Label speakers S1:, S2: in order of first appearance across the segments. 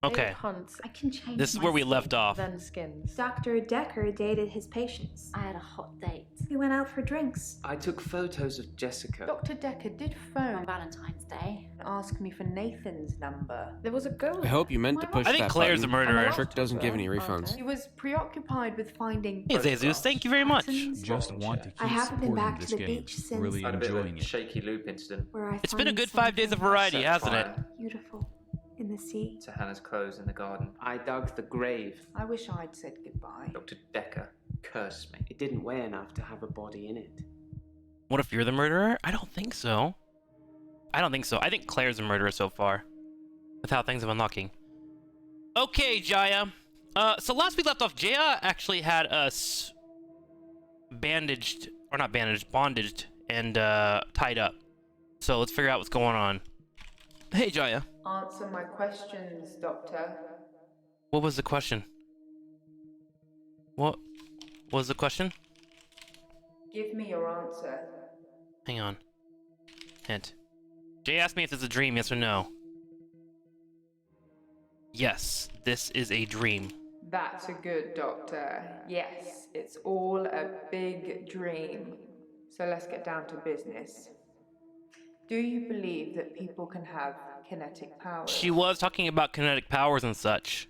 S1: Okay.
S2: Hunts.
S3: I can change
S1: This is
S3: my
S1: where we
S3: skin.
S1: left off.
S2: Then skins.
S4: Dr. Dekker dated his patients.
S3: I had a hot date.
S4: We went out for drinks.
S5: I took photos of Jessica.
S2: Dr. Dekker did phone
S3: On Valentine's Day.
S2: and ask me for Nathan's number. There was a girl.
S6: I hope you meant to push
S1: I think
S6: that
S1: Claire's the
S6: button.
S1: murderer.
S6: Trick doesn't give any refunds.
S2: He was preoccupied with finding.
S1: Hey, Jesus, thank you very much.
S2: patterns.
S7: Just want to keep
S4: I haven't been
S7: supporting
S4: back
S7: this
S4: to the
S7: game.
S4: beach since.
S7: Really
S5: Had a bit of
S7: enjoying
S5: a
S7: it.
S5: shaky loop incident.
S4: Where I
S1: It's been a
S4: find
S1: good 5 days of
S4: something
S1: variety,
S5: Set
S1: hasn't it?
S5: fire
S4: beautiful in the sea.
S5: To Hannah's clothes in the garden.
S8: I dug the grave.
S2: I wish I'd said goodbye.
S5: Dr. Dekker cursed me.
S8: It didn't weigh enough to have a body in it.
S1: What if you're the murderer? I don't think so. I don't think so. I think Claire's the murderer so far. With how things have been looking. Okay, Jaya. So last we left off, Jaya actually had us bandaged, or not bandaged, bondaged, and tied up. So let's figure out what's going on. Hey, Jaya.
S2: Answer my questions, Doctor.
S1: What was the question? What was the question?
S2: Give me your answer.
S1: Hang on. Hint. Jay asked me if it's a dream, yes or no. Yes, this is a dream.
S2: That's a good doctor. Yes, it's all a big dream. So let's get down to business. Do you believe that people can have kinetic powers?
S1: She was talking about kinetic powers and such.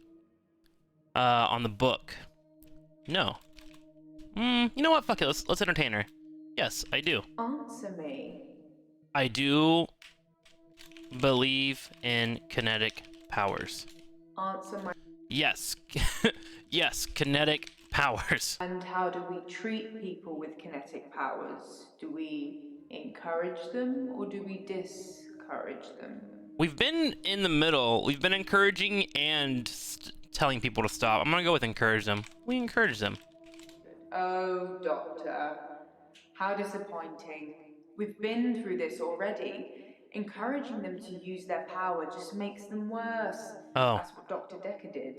S1: On the book. No. You know what? Fuck it. Let's entertain her. Yes, I do.
S2: Answer me.
S1: I do believe in kinetic powers.
S2: Answer my.
S1: Yes. Yes, kinetic powers.
S2: And how do we treat people with kinetic powers? Do we encourage them or do we discourage them?
S1: We've been in the middle. We've been encouraging and telling people to stop. I'm gonna go with encourage them. We encourage them.
S2: Oh, Doctor. How disappointing. We've been through this already. Encouraging them to use their power just makes them worse.
S1: Oh.
S2: That's what Dr. Dekker did.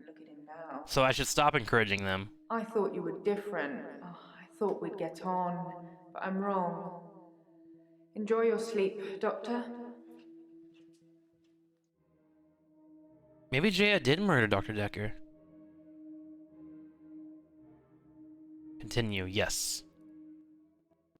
S2: Look at him now.
S1: So I should stop encouraging them.
S2: I thought you were different. Oh, I thought we'd get on, but I'm wrong. Enjoy your sleep, Doctor.
S1: Maybe Jaya did murder Dr. Dekker. Continue, yes.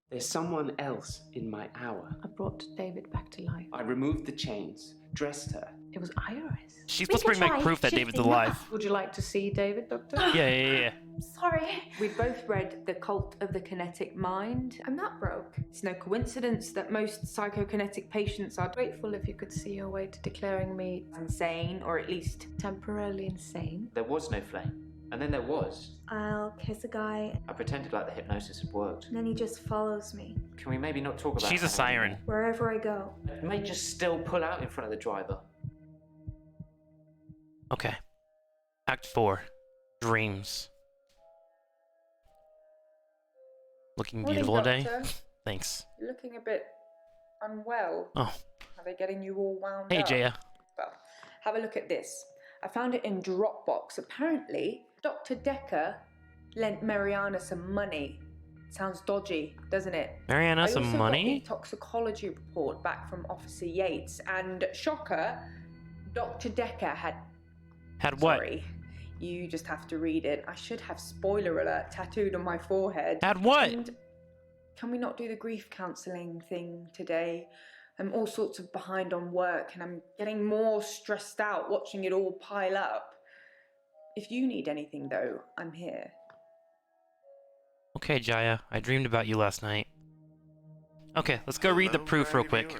S8: There's someone else in my hour.
S2: I brought David back to life.
S8: I removed the chains, dressed her.
S2: It was Iris.
S1: She's
S4: We
S1: supposed to bring
S4: can
S1: back
S4: try
S1: proof that David's
S4: shifting
S1: alive.
S4: that.
S2: Would you like to see David, Doctor?
S1: Yeah.
S4: Sorry.
S2: We both read The Cult of the Kinetic Mind.
S4: I'm not broke.
S2: It's no coincidence that most psychokinetic patients are grateful if you could see your way to declaring me insane, or at least temporarily insane.
S5: There was no flame. And then there was.
S4: I'll kiss a guy,
S5: I pretended like the hypnosis had worked.
S4: and then he just follows me
S5: Can we maybe not talk about
S1: She's a
S5: Hannah
S1: siren.
S5: anymore?
S4: wherever I go.
S5: It may just still pull out in front of the driver.
S1: Okay. Act 4. Dreams. Looking beautiful today? Thanks.
S2: You're looking a bit unwell.
S1: Oh.
S2: Are they getting you all wound
S1: Hey,
S2: up?
S1: Jaya.
S2: Well, have a look at this. I found it in Dropbox. Apparently, Dr. Dekker lent Mariana some money. Sounds dodgy, doesn't it?
S1: Mariana,
S2: I
S1: some
S2: also
S1: money?
S2: got the toxicology report back from Officer Yates, and shocker, Dr. Dekker had.
S1: Had what?
S2: Sorry, you just have to read it. I should have spoiler alert tattooed on my forehead.
S1: Had what?
S2: And can we not do the grief counselling thing today? I'm all sorts of behind on work, and I'm getting more stressed out watching it all pile up. If you need anything, though, I'm here.
S1: Okay, Jaya. I dreamed about you last night. Okay, let's go read the proof real quick.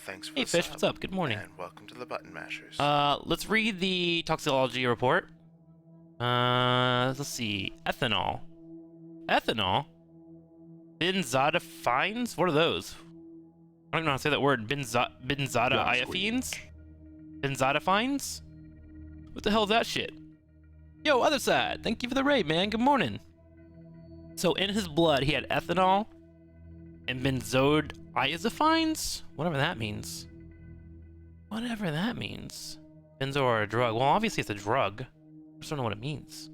S9: Thanks for
S1: Hey,
S9: the
S1: Fish,
S9: sub,
S1: what's up? Good morning.
S9: And welcome to the Button Mashers.
S1: Let's read the toxicology report. Let's see. Ethanol. Ethanol? Benzodiazepines? What are those? I don't know how to say that word. Benzodiazepines? Benzodiazepines? What the hell is that shit? Yo, other side. Thank you for the raid, man. Good morning. So in his blood, he had ethanol and benzodiazepines? Whatever that means. Whatever that means. Benzo are a drug. Well, obviously it's a drug. I just don't know what it means.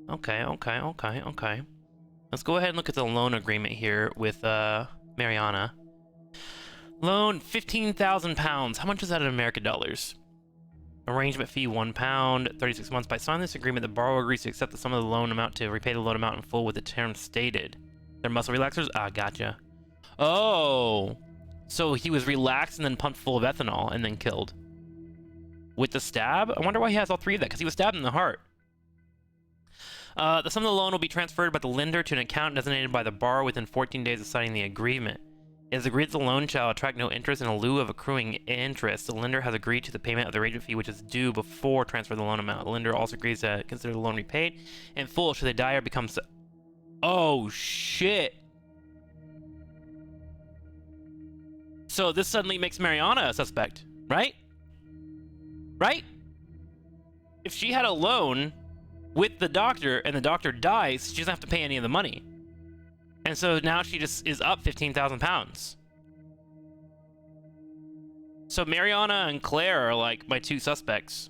S1: Okay. Let's go ahead and look at the loan agreement here with Mariana. Loan £15,000. How much is that in American dollars? Arrangement fee £1, 36 months. By signing this agreement, the borrower agrees to accept the sum of the loan amount to repay the loan amount in full with the terms stated. They're muscle relaxers? Ah, gotcha. Oh! So he was relaxed and then pumped full of ethanol and then killed. With the stab? I wonder why he has all three of that, because he was stabbed in the heart. The sum of the loan will be transferred by the lender to an account designated by the borrower within 14 days of signing the agreement. It is agreed that the loan shall attract no interest in lieu of accruing interest. The lender has agreed to the payment of the arrangement fee, which is due before transfer of the loan amount. The lender also agrees to consider the loan repaid in full should they die or become... Oh, shit. So this suddenly makes Mariana a suspect, right? Right? If she had a loan with the doctor and the doctor dies, she doesn't have to pay any of the money. And so now she just is up 15,000 pounds. So Mariana and Claire are like my two suspects.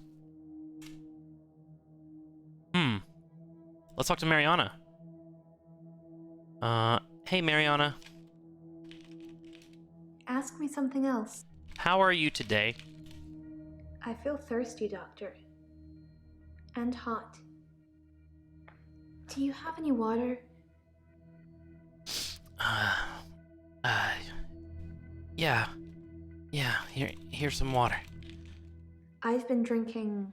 S1: Let's talk to Mariana. Hey Mariana.
S4: Ask me something else.
S1: How are you today?
S4: I feel thirsty, Doctor. And hot. Do you have any water?
S1: Yeah, here's some water.
S4: I've been drinking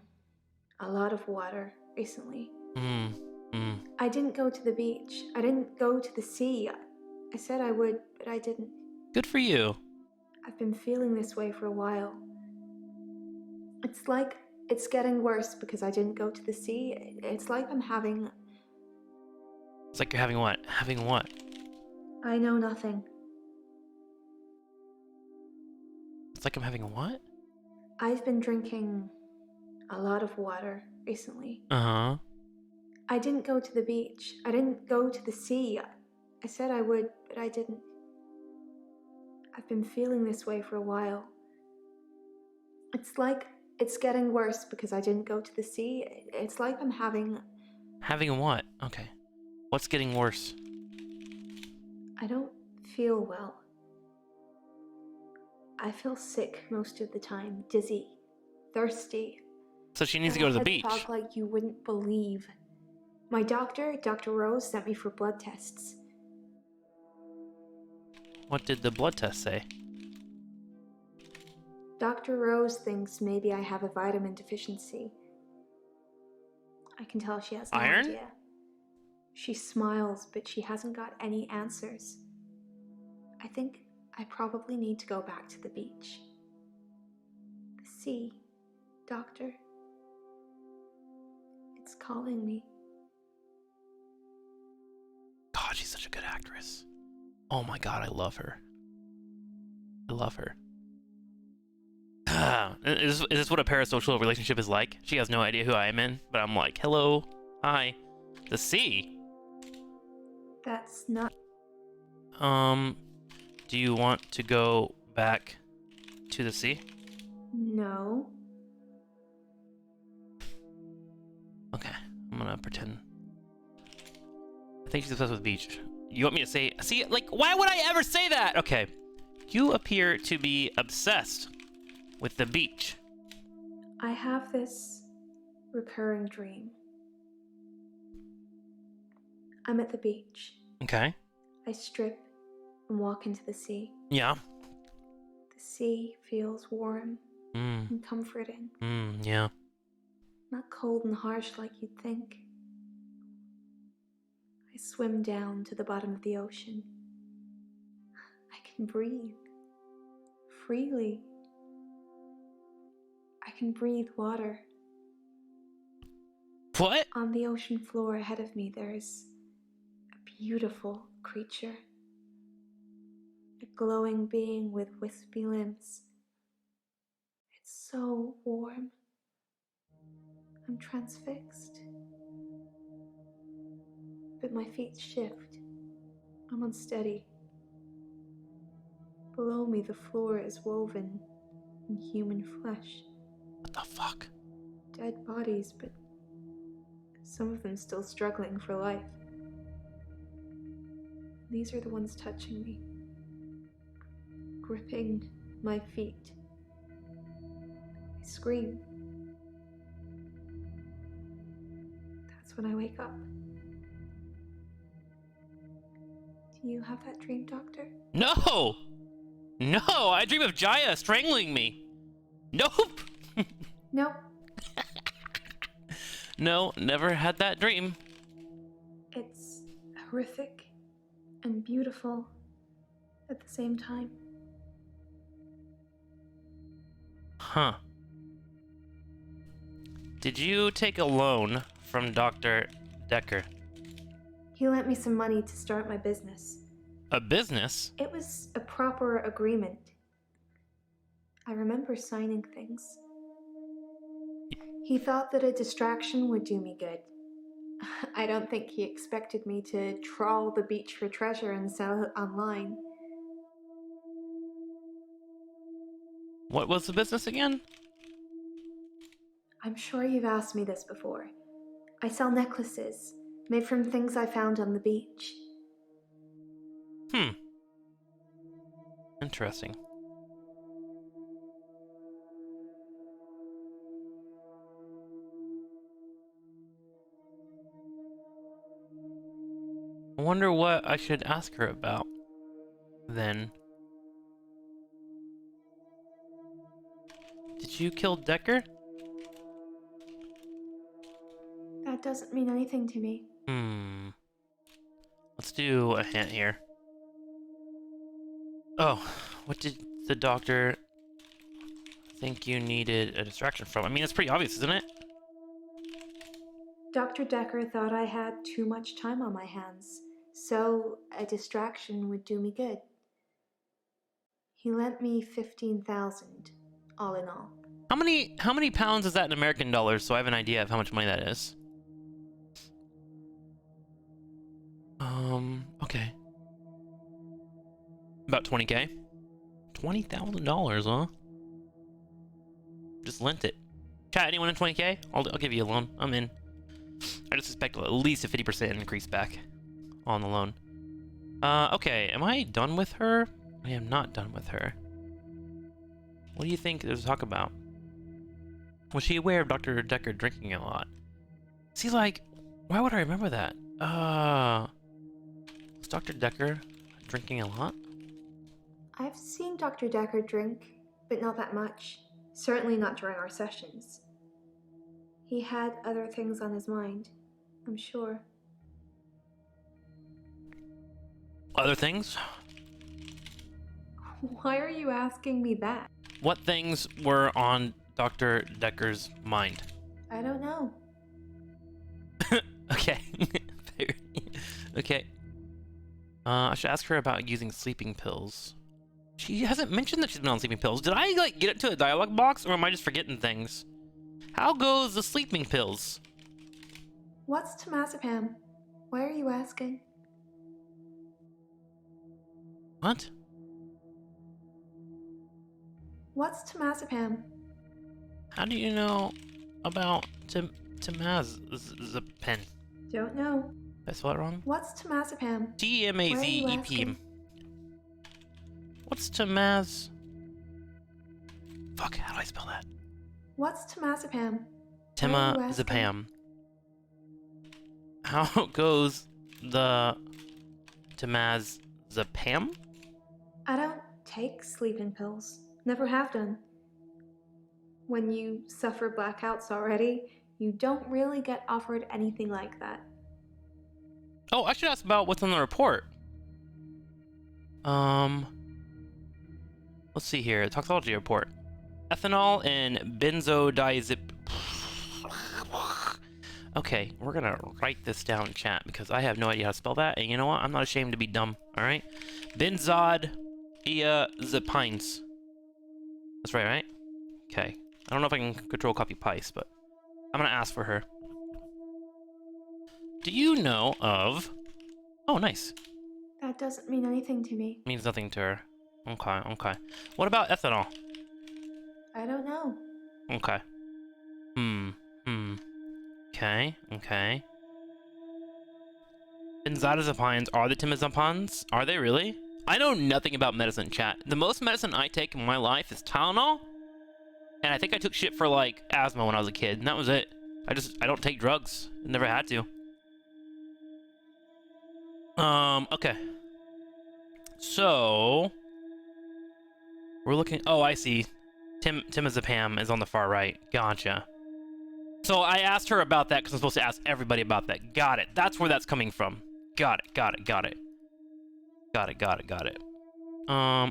S4: a lot of water recently. I didn't go to the beach. I didn't go to the sea. I said I would, but I didn't.
S1: Good for you.
S4: I've been feeling this way for a while. It's like it's getting worse because I didn't go to the sea. It's like I'm having...
S1: It's like you're having what? Having what?
S4: I know nothing.
S1: It's like I'm having a what?
S4: I've been drinking a lot of water recently.
S1: Uh-huh.
S4: I didn't go to the beach. I didn't go to the sea. I said I would, but I didn't. I've been feeling this way for a while. It's like it's getting worse because I didn't go to the sea. It's like I'm having...
S1: Having what? Okay. What's getting worse?
S4: I don't feel well. I feel sick most of the time, dizzy, thirsty.
S1: So she needs to go to the
S4: head
S1: beach.
S4: fog like you wouldn't believe. My doctor, Dr. Rose, sent me for blood tests.
S1: What did the blood test say?
S4: Dr. Rose thinks maybe I have a vitamin deficiency. I can tell she has no
S1: Iron?
S4: idea. She smiles, but she hasn't got any answers. I think I probably need to go back to the beach. The sea, Doctor. It's calling me.
S1: God, she's such a good actress. Oh my God, I love her. I love her. Is this what a parasocial relationship is like? She has no idea who I am in, but I'm like, hello, hi. The sea?
S4: That's not...
S1: Do you want to go back to the sea?
S4: No.
S1: Okay, I'm gonna pretend. I think she's obsessed with the beach. You want me to say, see, like, why would I ever say that? Okay, you appear to be obsessed with the beach.
S4: I have this recurring dream. I'm at the beach.
S1: Okay.
S4: I strip and walk into the sea.
S1: Yeah.
S4: The sea feels warm
S1: Mm.
S4: and comforting.
S1: Yeah.
S4: Not cold and harsh like you'd think. I swim down to the bottom of the ocean. I can breathe freely. I can breathe water.
S1: What?
S4: On the ocean floor ahead of me, there is a beautiful creature. A glowing being with wispy limbs. It's so warm. I'm transfixed. But my feet shift. I'm unsteady. Below me, the floor is woven in human flesh.
S1: What the fuck?
S4: Dead bodies, but some of them still struggling for life. These are the ones touching me, gripping my feet. I scream. when I wake up. Do you have that dream, Doctor?
S1: No! No! I dream of Jaya strangling me. Nope!
S4: Nope.
S1: No, never had that dream.
S4: It's horrific and beautiful at the same time.
S1: Huh. Did you take a loan from Dr. Dekker?
S4: He lent me some money to start my business.
S1: A business?
S4: It was a proper agreement. I remember signing things. He thought that a distraction would do me good. I don't think he expected me to trawl the beach for treasure and sell it online.
S1: What was the business again?
S4: I'm sure you've asked me this before. I sell necklaces made from things I found on the beach.
S1: Interesting. I wonder what I should ask her about, then. Did you kill Dekker?
S4: That doesn't mean anything to me.
S1: Let's do a hint here. Oh, what did the doctor think you needed a distraction from? I mean, it's pretty obvious, isn't it?
S4: Dr. Dekker thought I had too much time on my hands, so a distraction would do me good. He lent me 15,000, all in all.
S1: How many pounds is that in American dollars, so I have an idea of how much money that is? Okay. About 20K. $20,000, huh? Just lent it. Chat, anyone in 20K? I'll give you a loan. I'm in. I just expect at least a 50% increase back on the loan. Okay, am I done with her? I am not done with her. What do you think there's talk about? Was she aware of Dr. Dekker drinking a lot? See, like, why would I remember that? Was Dr. Dekker drinking a lot?
S4: I've seen Dr. Dekker drink, but not that much. Certainly not during our sessions. He had other things on his mind, I'm sure.
S1: Other things?
S4: Why are you asking me that?
S1: What things were on Dr. Decker's mind?
S4: I don't know.
S1: Okay. Okay. I should ask her about using sleeping pills. She hasn't mentioned that she's been on sleeping pills. Did I, like, get it to a dialogue box, or am I just forgetting things? How goes the sleeping pills?
S4: What's temazepam? Why are you asking?
S1: What?
S4: What's temazepam?
S1: How do you know about temazepam?
S4: Don't know.
S1: Did I spell it wrong?
S4: What's temazepam?
S1: T-M-A-Z-E-P-M. What's temaz... Fuck, how do I spell that?
S4: What's temazepam?
S1: Temazepam. How goes the temazepam?
S4: I don't take sleeping pills. Never have done. When you suffer blackouts already, you don't really get offered anything like that.
S1: Oh, I should ask about what's on the report. Let's see here. Toxology report. Ethanol and benzodiazep. Okay, we're gonna write this down in chat because I have no idea how to spell that, and you know what? I'm not ashamed to be dumb. All right, benzodiazepines. That's right? Okay. I don't know if I can control copy paste, but I'm gonna ask for her. Do you know of... Oh, nice.
S4: That doesn't mean anything to me.
S1: Means nothing to her. Okay, okay. What about ethanol?
S4: I don't know.
S1: Okay. Okay, okay. Benzodiazepines are the temazepams? Are they really? I know nothing about medicine, chat. The most medicine I take in my life is Tylenol. And I think I took shit for, like, asthma when I was a kid, and that was it. I don't take drugs. Never had to. Okay. So we're looking. Oh, I see. Timazepam is on the far right. Gotcha. So I asked her about that because I'm supposed to ask everybody about that. Got it. That's where that's coming from. Got it. Got it. Got it. Got it. Got it. Got it.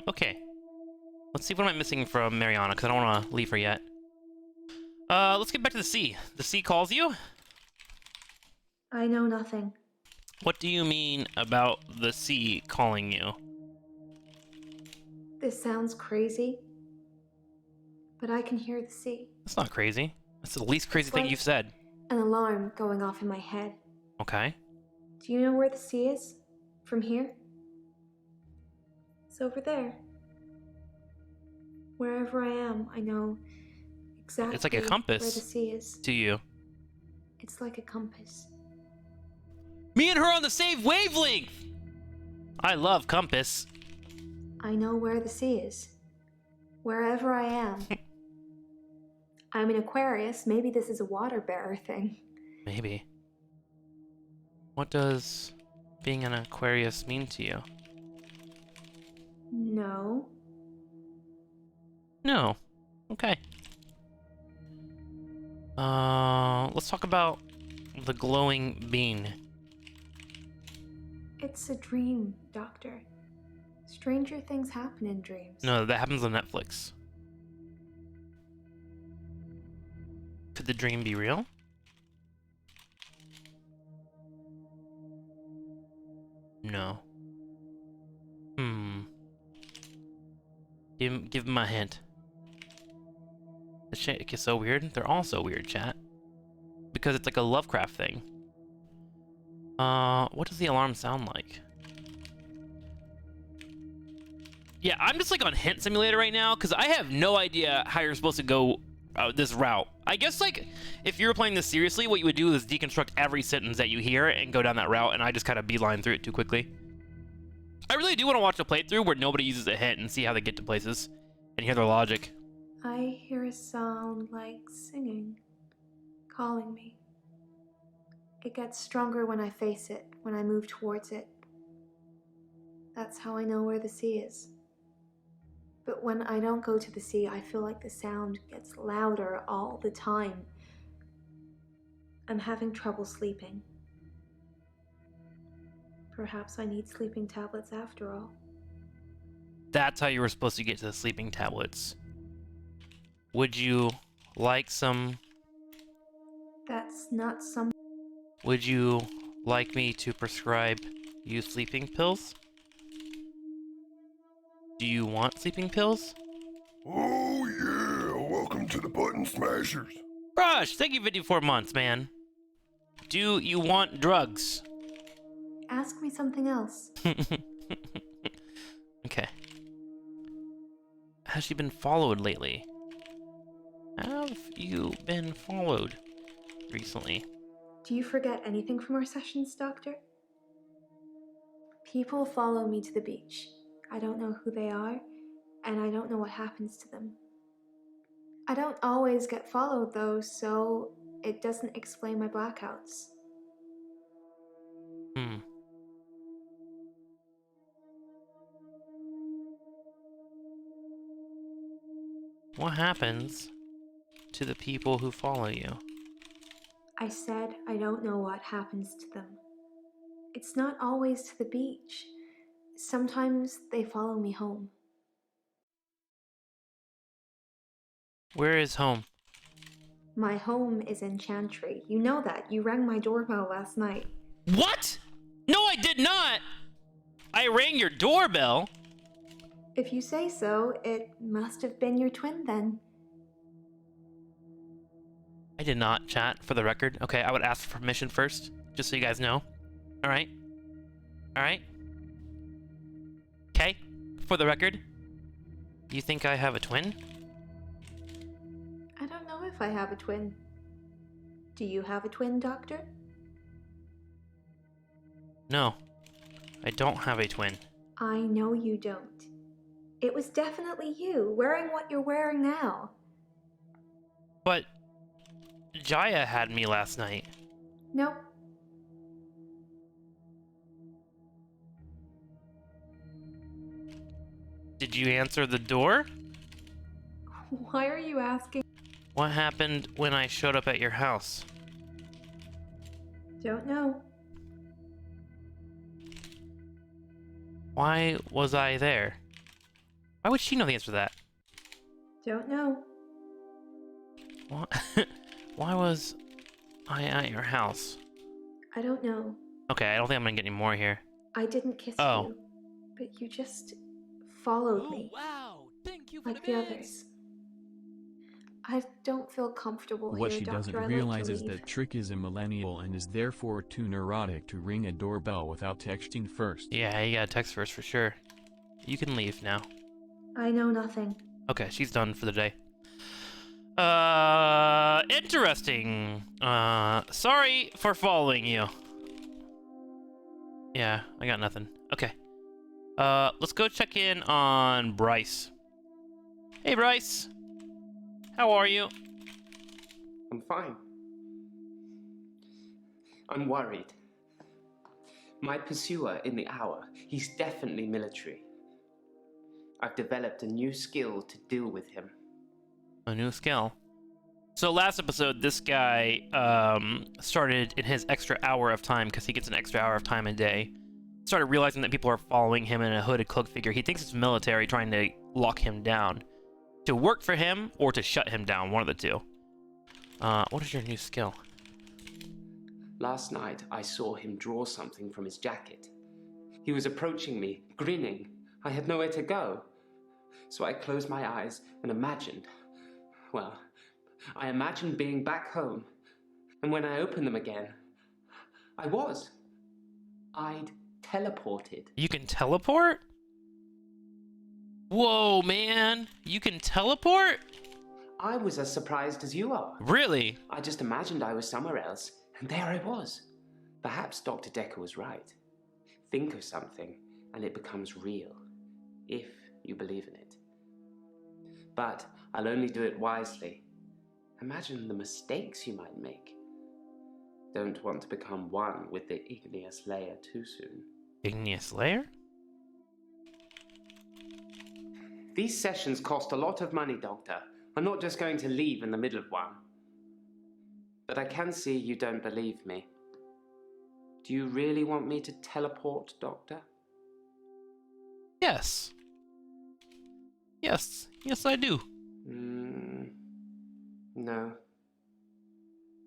S1: Okay. Let's see what am I missing from Mariana because I don't want to leave her yet. Let's get back to the sea. The sea calls you?
S4: I know nothing.
S1: What do you mean about the sea calling you?
S4: This sounds crazy, but I can hear the sea.
S1: That's not crazy. That's the least crazy thing
S4: like
S1: you've said.
S4: An alarm going off in my head.
S1: Okay.
S4: Do you know where the sea is? From here? It's over there. Wherever I am, I know exactly
S1: It's like a
S4: where
S1: compass
S4: the sea is.
S1: to you.
S4: It's like a compass.
S1: Me and her on the same wavelength! I love compass.
S4: I know where the sea is. Wherever I am. I'm an Aquarius. Maybe this is a water bearer thing.
S1: Maybe. What does being an Aquarius mean to you?
S4: No.
S1: No. Okay. Let's talk about the glowing bean.
S4: It's a dream, Doctor. Stranger things happen in dreams.
S1: No, that happens on Netflix. Could the dream be real? No. Give him a hint. The shit is so weird. They're all so weird, chat. Because it's like a Lovecraft thing. What does the alarm sound like? Yeah, I'm just like on Hint Simulator right now because I have no idea how you're supposed to go this route. I guess like if you were playing this seriously, what you would do is deconstruct every sentence that you hear and go down that route, and I just kind of beeline through it too quickly. I really do want to watch a playthrough where nobody uses a hint and see how they get to places and hear their logic.
S4: I hear a sound like singing, calling me. It gets stronger when I face it, when I move towards it. That's how I know where the sea is. But when I don't go to the sea, I feel like the sound gets louder all the time. I'm having trouble sleeping. Perhaps I need sleeping tablets after all.
S1: That's how you were supposed to get to the sleeping tablets. Would you like some...
S4: That's not some...
S1: Would you like me to prescribe you sleeping pills? Do you want sleeping pills?
S6: Oh yeah, welcome to the Button Smashers.
S1: Brush, thank you for 54 months, man. Do you want drugs?
S4: Ask me something else.
S1: Okay. Has she been followed lately? Have you been followed recently?
S4: Do you forget anything from our sessions, Doctor? People follow me to the beach. I don't know who they are, and I don't know what happens to them. I don't always get followed, though, so it doesn't explain my blackouts.
S1: What happens to the people who follow you?
S4: I said I don't know what happens to them. It's not always to the beach. Sometimes they follow me home.
S1: Where is home?
S4: My home is in Chantry. You know that. You rang my doorbell last night.
S1: What? No, I did not! I rang your doorbell?
S4: If you say so, it must have been your twin then.
S1: I did not, chat, for the record. Okay, I would ask for permission first, just so you guys know. Alright? Alright? Okay, for the record. You think I have a twin?
S4: I don't know if I have a twin. Do you have a twin, Doctor?
S1: No, I don't have a twin.
S4: I know you don't. It was definitely you, wearing what you're wearing now.
S1: But Jaya had me last night.
S4: Nope.
S1: Did you answer the door?
S4: Why are you asking?
S1: What happened when I showed up at your house?
S4: Don't know.
S1: Why was I there? Why would she know the answer to that?
S4: Don't know.
S1: What? Why was I at your house?
S4: I don't know.
S1: Okay, I don't think I'm gonna get any more here.
S4: I didn't kiss
S1: Oh.
S4: you, but you just followed me
S1: Wow! Thank you for
S4: like the others. I don't feel comfortable
S7: What
S4: here,
S7: she
S4: Doctor.
S7: doesn't
S4: I'd like
S7: realize
S4: to
S7: is
S4: leave.
S7: that Trick is a millennial and is therefore too neurotic to ring a doorbell without texting first.
S1: Yeah, you gotta text first for sure. You can leave now.
S4: I know nothing.
S1: Okay, she's done for the day. Interesting. Sorry for following you. Yeah, I got nothing. Okay. Let's go check in on Bryce. Hey, Bryce. How are you?
S8: I'm fine. I'm worried. My pursuer in the hour, he's definitely military. I've developed a new skill to deal with him.
S1: A new skill. So last episode, this guy started in his extra hour of time, because he gets an extra hour of time a day, started realizing that people are following him in a hooded cloak figure. He thinks it's military trying to lock him down. To work for him or to shut him down, one of the two. What is your new skill?
S8: Last night, I saw him draw something from his jacket. He was approaching me, grinning. I had nowhere to go. So I closed my eyes and imagined. Well, I imagined being back home. And when I opened them again, I'd teleported.
S1: You can teleport? Whoa, man. You can teleport?
S8: I was as surprised as you are.
S1: Really?
S8: I just imagined I was somewhere else, and there I was. Perhaps Dr. Dekker was right. Think of something, and it becomes real, if you believe in it. But I'll only do it wisely. Imagine the mistakes you might make. Don't want to become one with the igneous layer too soon.
S1: Igneous layer?
S8: These sessions cost a lot of money, Doctor. I'm not just going to leave in the middle of one. But I can see you don't believe me. Do you really want me to teleport, Doctor?
S1: Yes. Yes. Yes, I do.
S8: No.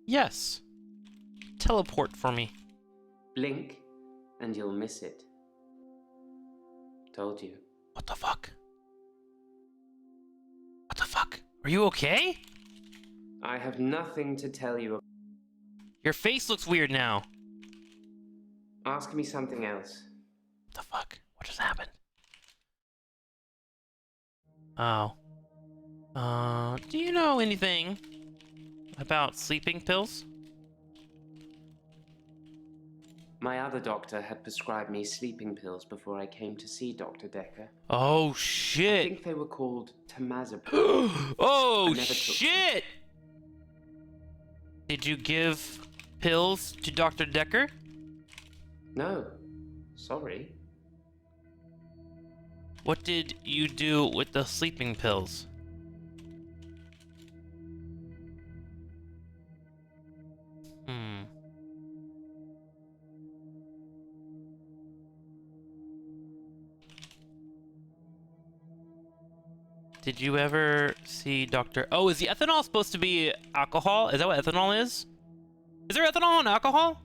S1: Yes. Teleport for me.
S8: Blink, and you'll miss it. Told you.
S1: What the fuck? What the fuck? Are you okay?
S8: I have nothing to tell you.
S1: Your face looks weird now.
S8: Ask me something else.
S1: What the fuck? What just happened? Oh. Do you know anything about sleeping pills?
S8: My other doctor had prescribed me sleeping pills before I came to see Dr. Dekker.
S1: Oh,
S8: I
S1: shit.
S8: think they were called temazepam.
S1: Oh,
S8: I never took
S1: shit! Did you give pills to Dr. Dekker?
S8: No, sorry.
S1: What did you do with the sleeping pills? Did you ever see Dr. Oh, is the ethanol supposed to be alcohol? Is that what ethanol is? Is there ethanol in alcohol?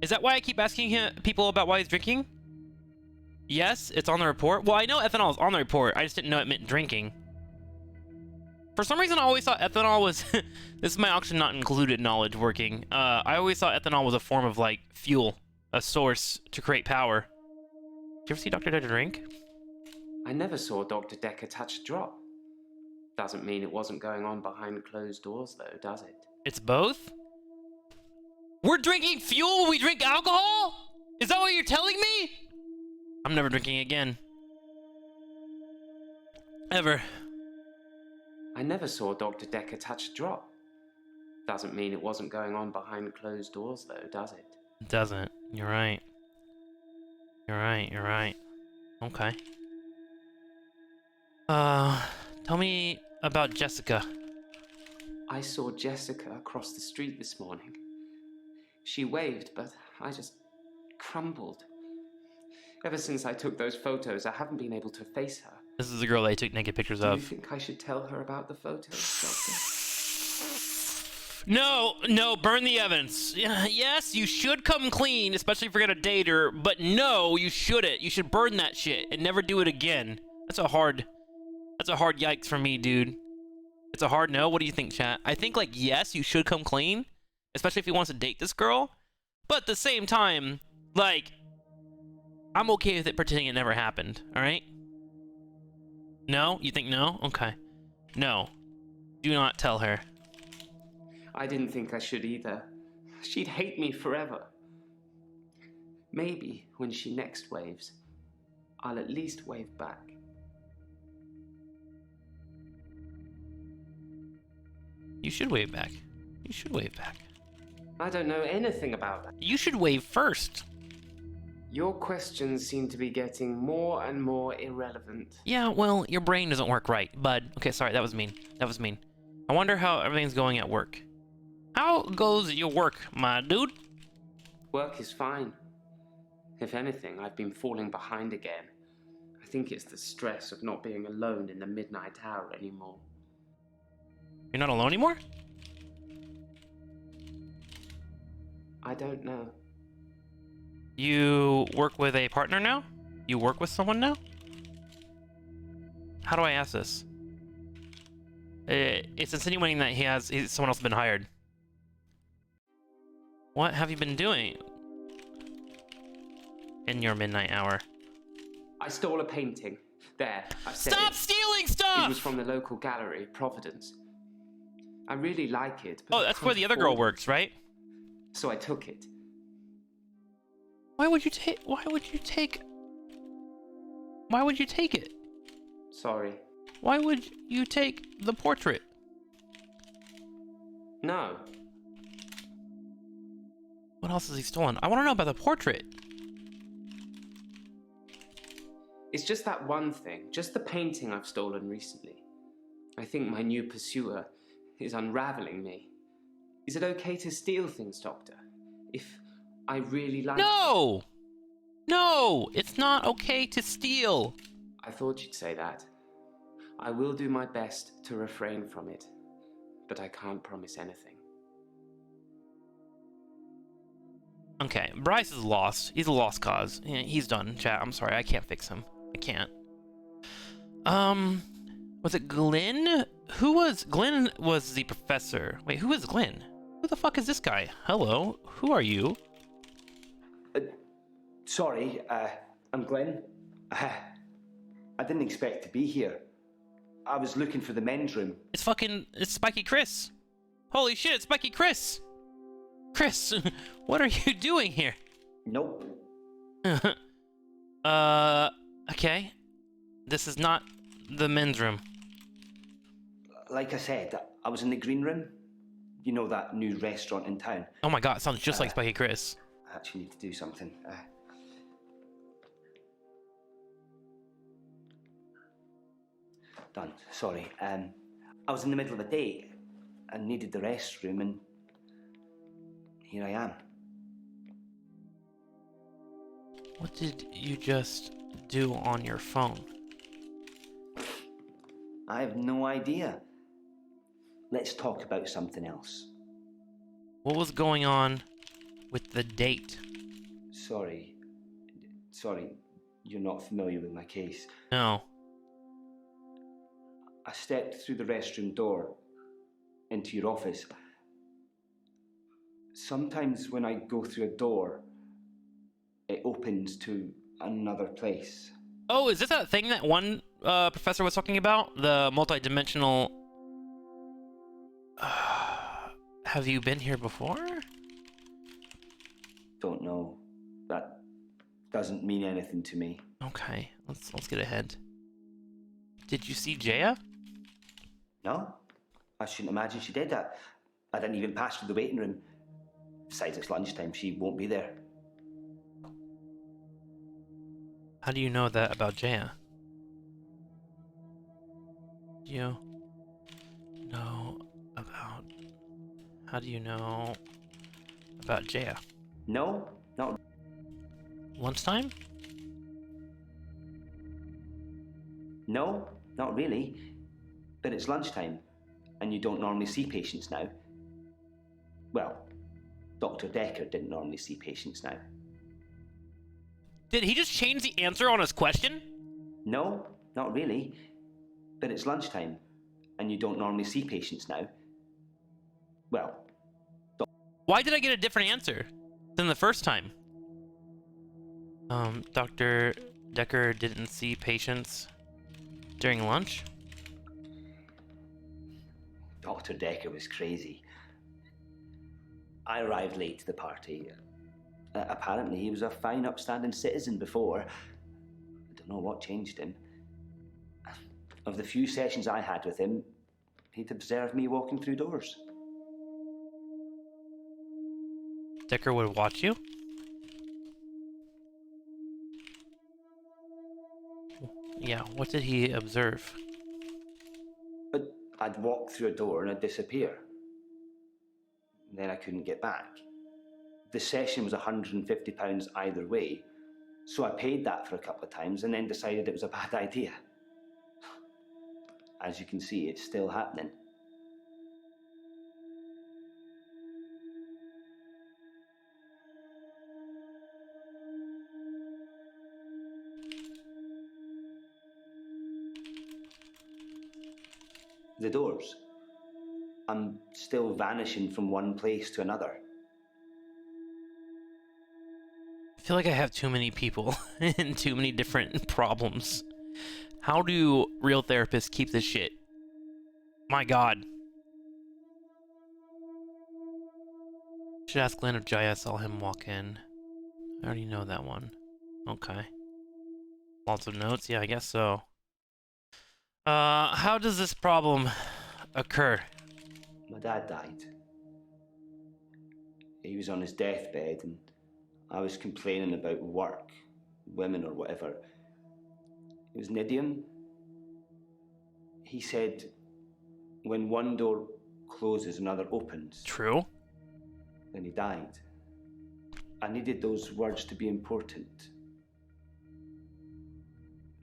S1: Is that why I keep asking people about why he's drinking? Yes, it's on the report. Well, I know ethanol is on the report. I just didn't know it meant drinking. For some reason, I always thought ethanol was... This is my auction not included knowledge working. I always thought ethanol was a form of, like, fuel. A source to create power. Did you ever see Dr. Dekker drink?
S8: I never saw Dr. Dekker touch a drop. Doesn't mean it wasn't going on behind closed doors, though, does it?
S1: It's both? We're drinking fuel when we drink alcohol? Is that what you're telling me? I'm never drinking again. Ever.
S8: I never saw Dr. Dekker touch a drop. Doesn't mean it wasn't going on behind closed doors, though, does it?
S1: It doesn't. You're right. You're right. You're right. Okay. Tell me about Jessica.
S8: I saw Jessica across the street this morning. She waved, but I just crumbled. Ever since I took those photos, I haven't been able to face her.
S1: This is the girl I took naked pictures
S8: Do you
S1: of.
S8: think I should tell her about the photos, Doctor?
S1: No, no, burn the evidence. Yes, you should come clean, especially if you're gonna date her, but no, you shouldn't. You should burn that shit and never do it again. That's a hard yikes for me, dude. It's a hard no. What do you think, chat? I think, like, yes, you should come clean, especially if he wants to date this girl, but at the same time, like, I'm okay with it pretending it never happened, alright? No? You think no? Okay. No. Do not tell her.
S8: I didn't think I should either. She'd hate me forever. Maybe when she next waves, I'll at least wave back.
S1: You should wave back. You should wave back.
S8: I don't know anything about that.
S1: You should wave first.
S8: Your questions seem to be getting more and more irrelevant.
S1: Yeah, well, your brain doesn't work right, bud. Okay, sorry, that was mean. That was mean. I wonder how everything's going at work. How goes your work, my dude?
S8: Work is fine. If anything, I've been falling behind again. I think it's the stress of not being alone in the midnight hour anymore.
S1: You're not alone anymore?
S8: I don't know.
S1: You work with a partner now? You work with someone now? How do I ask this? It's insinuating that someone else has been hired. What have you been doing in your midnight hour?
S8: I stole a painting. There, I said
S1: Stop
S8: it.
S1: stealing stuff!
S8: It was from the local gallery, Providence. I really like it, but
S1: Oh, that's where the other girl works, right?
S8: So I took it.
S1: Why would you take it?
S8: Sorry.
S1: Why would you take the portrait?
S8: No.
S1: What else has he stolen? I want to know about the portrait.
S8: It's just that one thing, just the painting I've stolen recently. I think my new pursuer is unraveling me. Is it okay to steal things, Doctor? If I really like
S1: No! No! It's not okay to steal.
S8: I thought you'd say that. I will do my best to refrain from it, but I can't promise anything.
S1: Okay, Bryce is lost. He's a lost cause. Yeah, he's done, chat. I'm sorry, I can't fix him. I can't. Was it Glenn? Glenn was the professor. Wait, who is Glenn? Who the fuck is this guy? Hello, who are you?
S10: Sorry, I'm Glenn. I didn't expect to be here. I was looking for the men's room.
S1: It's Spiky Chris. Holy shit, it's Spiky Chris. Chris, what are you doing here?
S10: Nope.
S1: Okay. This is not the men's room.
S10: Like I said, I was in the green room. You know, that new restaurant in town.
S1: Oh my god, it sounds just like Spiky Chris.
S10: I actually need to do something. Done. Sorry. I was in the middle of a date and needed the restroom, and here I am.
S1: What did you just do on your phone?
S10: I have no idea. Let's talk about something else.
S1: What was going on with the date?
S10: Sorry, you're not familiar with my case.
S1: No.
S10: I stepped through the restroom door into your office. Sometimes when I go through a door, it opens to another place.
S1: Oh, is this that thing that one professor was talking about? The multi-dimensional... have you been here before?
S10: Don't know. That doesn't mean anything to me.
S1: Okay, let's get ahead. Did you see Jaya?
S10: No, I shouldn't imagine she did. I didn't even pass through the waiting room. Besides, it's lunchtime, she won't be there.
S1: How do you know that about Jaya? You know about... How do you know about Jaya?
S10: No, not...
S1: Lunchtime?
S10: No, not really. But it's lunchtime, and you don't normally see patients now. Well, Dr. Dekker didn't normally see patients now.
S1: Did he just change the answer on his question?
S10: No, not really. But it's lunchtime, and you don't normally see patients now. Well,
S1: Why did I get a different answer than the first time? Dr. Dekker didn't see patients during lunch?
S10: Dr. Dekker was crazy. I arrived late to the party. Apparently, he was a fine, upstanding citizen before. I don't know what changed him. Of the few sessions I had with him, he'd observed me walking through doors.
S1: Dekker would watch you? Yeah, what did he observe?
S10: But I'd walk through a door and I'd disappear. Then I couldn't get back. The session was £150 either way, so I paid that for a couple of times and then decided it was a bad idea. As you can see, it's still happening. The doors. I'm still vanishing from one place to another.
S1: I feel like I have too many people and too many different problems. How do real therapists keep this shit? My god. Should ask Glenn if Jaya saw him walk in. I already know that one. Okay. Lots of notes? Yeah, I guess so. How does this problem occur?
S10: My dad died. He was on his deathbed and I was complaining about work, women or whatever. It was an idiom. He said, when one door closes, another opens.
S1: True.
S10: Then he died. I needed those words to be important.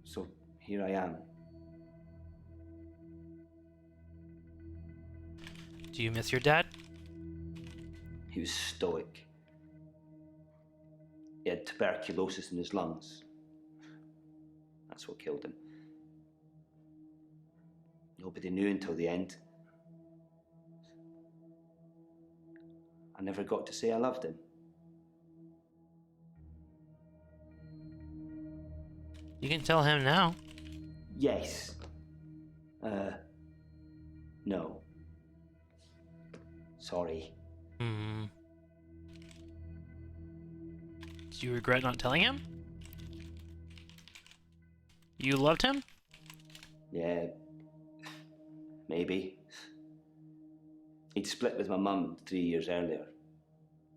S10: So here I am.
S1: Do you miss your dad?
S10: He was stoic. He had tuberculosis in his lungs. That's what killed him. Nobody knew until the end. I never got to say I loved him.
S1: You can tell him now.
S10: Yes. No. Sorry.
S1: Do you regret not telling him? You loved him?
S10: Yeah. Maybe. He'd split with my mum 3 years earlier.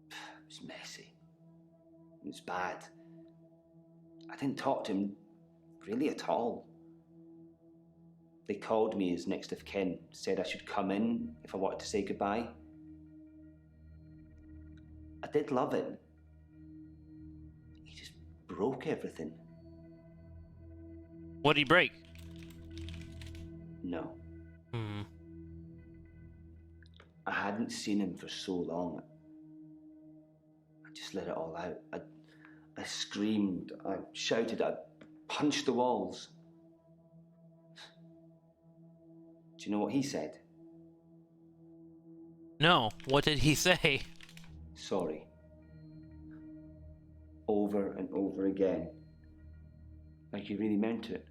S10: It was messy. It was bad. I didn't talk to him really at all. They called me as next of kin, said I should come in if I wanted to say goodbye. I did love him. He just broke everything.
S1: What'd he break?
S10: No. I hadn't seen him for so long. I just let it all out. I screamed, I shouted, I punched the walls. Do you know what he said?
S1: No. What did he say?
S10: Sorry. Over and over again. Like he really meant it.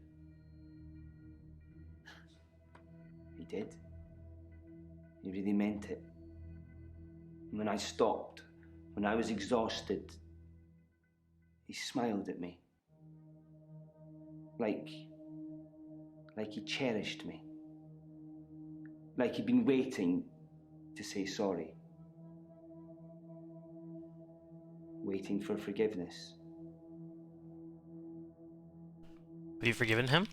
S10: He did. He really meant it. And when I stopped, when I was exhausted, he smiled at me. Like he cherished me. Like he'd been waiting to say sorry. Waiting for forgiveness.
S1: Have you forgiven him?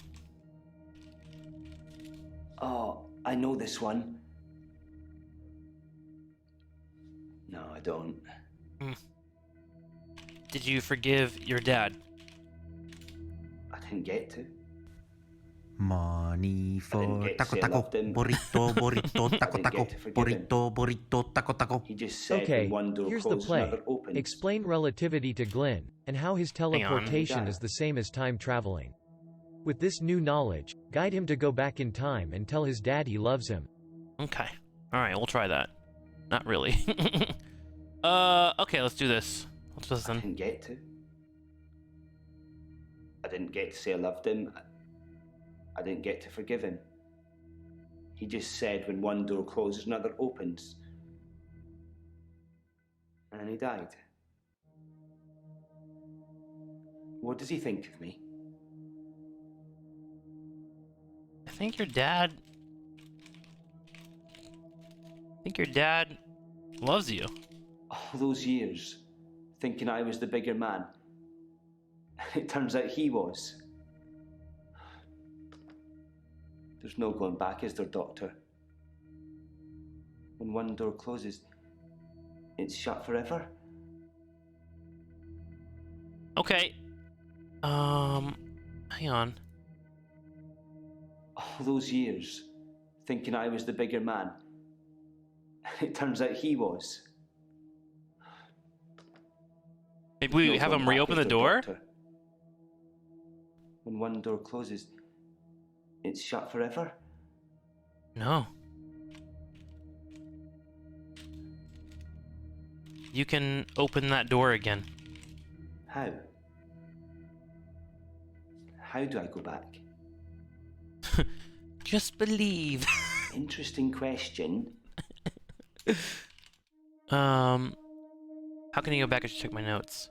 S10: Oh, I know this one. No, I don't.
S1: Did you forgive your dad?
S10: I didn't get to.
S11: Money for taco taco, burrito, burrito, taco taco, burrito, burrito, taco taco.
S10: He just said
S12: Okay,
S10: when one door
S12: here's the
S10: closes,
S12: play.
S10: another opens.
S12: Explain relativity to Glenn, and how his teleportation is the same as time traveling. With this new knowledge, guide him to go back in time and tell his dad he loves him.
S1: Okay. Alright, we'll try that. Not really. Okay, let's do this. Let's listen.
S10: I didn't get to. I didn't get to say I loved him. I didn't get to forgive him. He just said when one door closes, another opens. And then he died. What does he think of me?
S1: I think your dad loves you.
S10: All those years, thinking I was the bigger man. It turns out he was. There's no going back, is there, Doctor? When one door closes, it's shut forever.
S1: Okay. Hang on.
S10: All those years, thinking I was the bigger man. It turns out he was.
S1: Maybe we have him reopen the door?
S10: Doctor. When one door closes, it's shut forever?
S1: No. You can open that door again.
S10: How? How do I go back?
S1: Just believe.
S10: Interesting question.
S1: How can you go back and check my notes?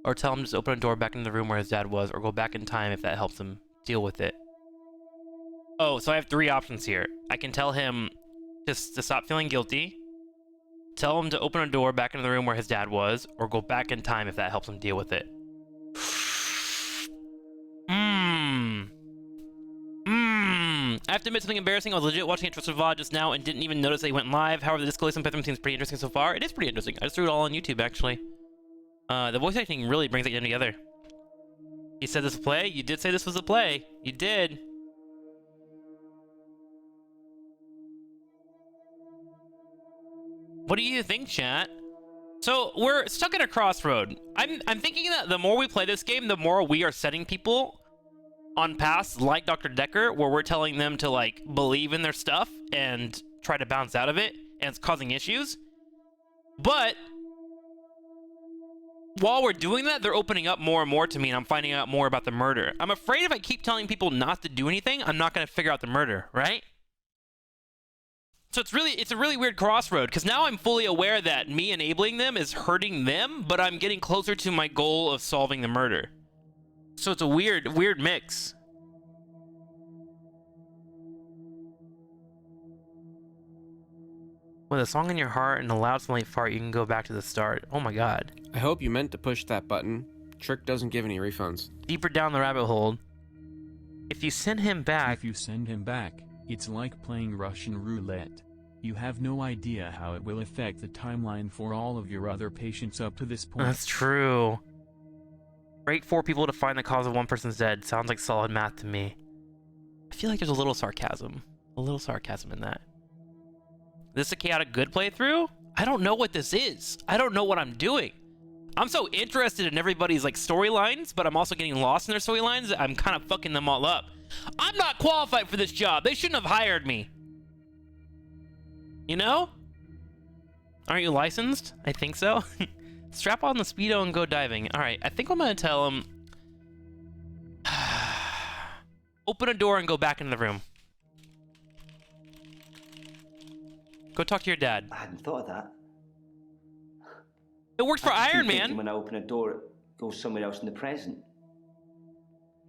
S1: Or tell him just open a door back into the room where his dad was, or go back in time if that helps him deal with it. Oh, so I have 3 options here. I can tell him just to stop feeling guilty, tell him to open a door back into the room where his dad was, or go back in time if that helps him deal with it. I have to admit something embarrassing. I was legit watching a Trikslyr VOD just now and didn't even notice they went live. However, the disclosure pattern seems pretty interesting so far. It is pretty interesting. I just threw it all on YouTube, actually. The voice acting really brings it together. You said this was a play? You did say this was a play. You did. What do you think, chat? So, we're stuck at a crossroad. I'm thinking that the more we play this game, the more we are setting people on paths like Dr. Dekker, where we're telling them to, like, believe in their stuff and try to bounce out of it, and it's causing issues. But while we're doing that, they're opening up more and more to me, and I'm finding out more about the murder. I'm afraid if I keep telling people not to do anything, I'm not going to figure out the murder, right? So it's a really weird crossroad, because now I'm fully aware that me enabling them is hurting them, but I'm getting closer to my goal of solving the murder. So it's a weird mix. With a song in your heart and a loud smelly fart, you can go back to the start. Oh my god.
S13: I hope you meant to push that button. Trick doesn't give any refunds.
S1: Deeper down the rabbit hole. If you send him back...
S7: If you send him back, it's like playing Russian roulette. You have no idea how it will affect the timeline for all of your other patients up to this point.
S1: That's true. Rate 4 people to find the cause of one person's dead. Sounds like solid math to me. I feel like there's a little sarcasm. A little sarcasm in that. This a chaotic good playthrough? I don't know what this is. I don't know what I'm doing. I'm so interested in everybody's like storylines, but I'm also getting lost in their storylines. I'm kind of fucking them all up. I'm not qualified for this job. They shouldn't have hired me. You know? Aren't you licensed? I think so. Strap on the Speedo and go diving. Alright, I think I'm gonna tell him... Open a door and go back into the room. Go talk to your dad.
S10: I hadn't thought of that.
S1: It worked for Iron Man.
S10: When I open a door, it goes somewhere else in the present.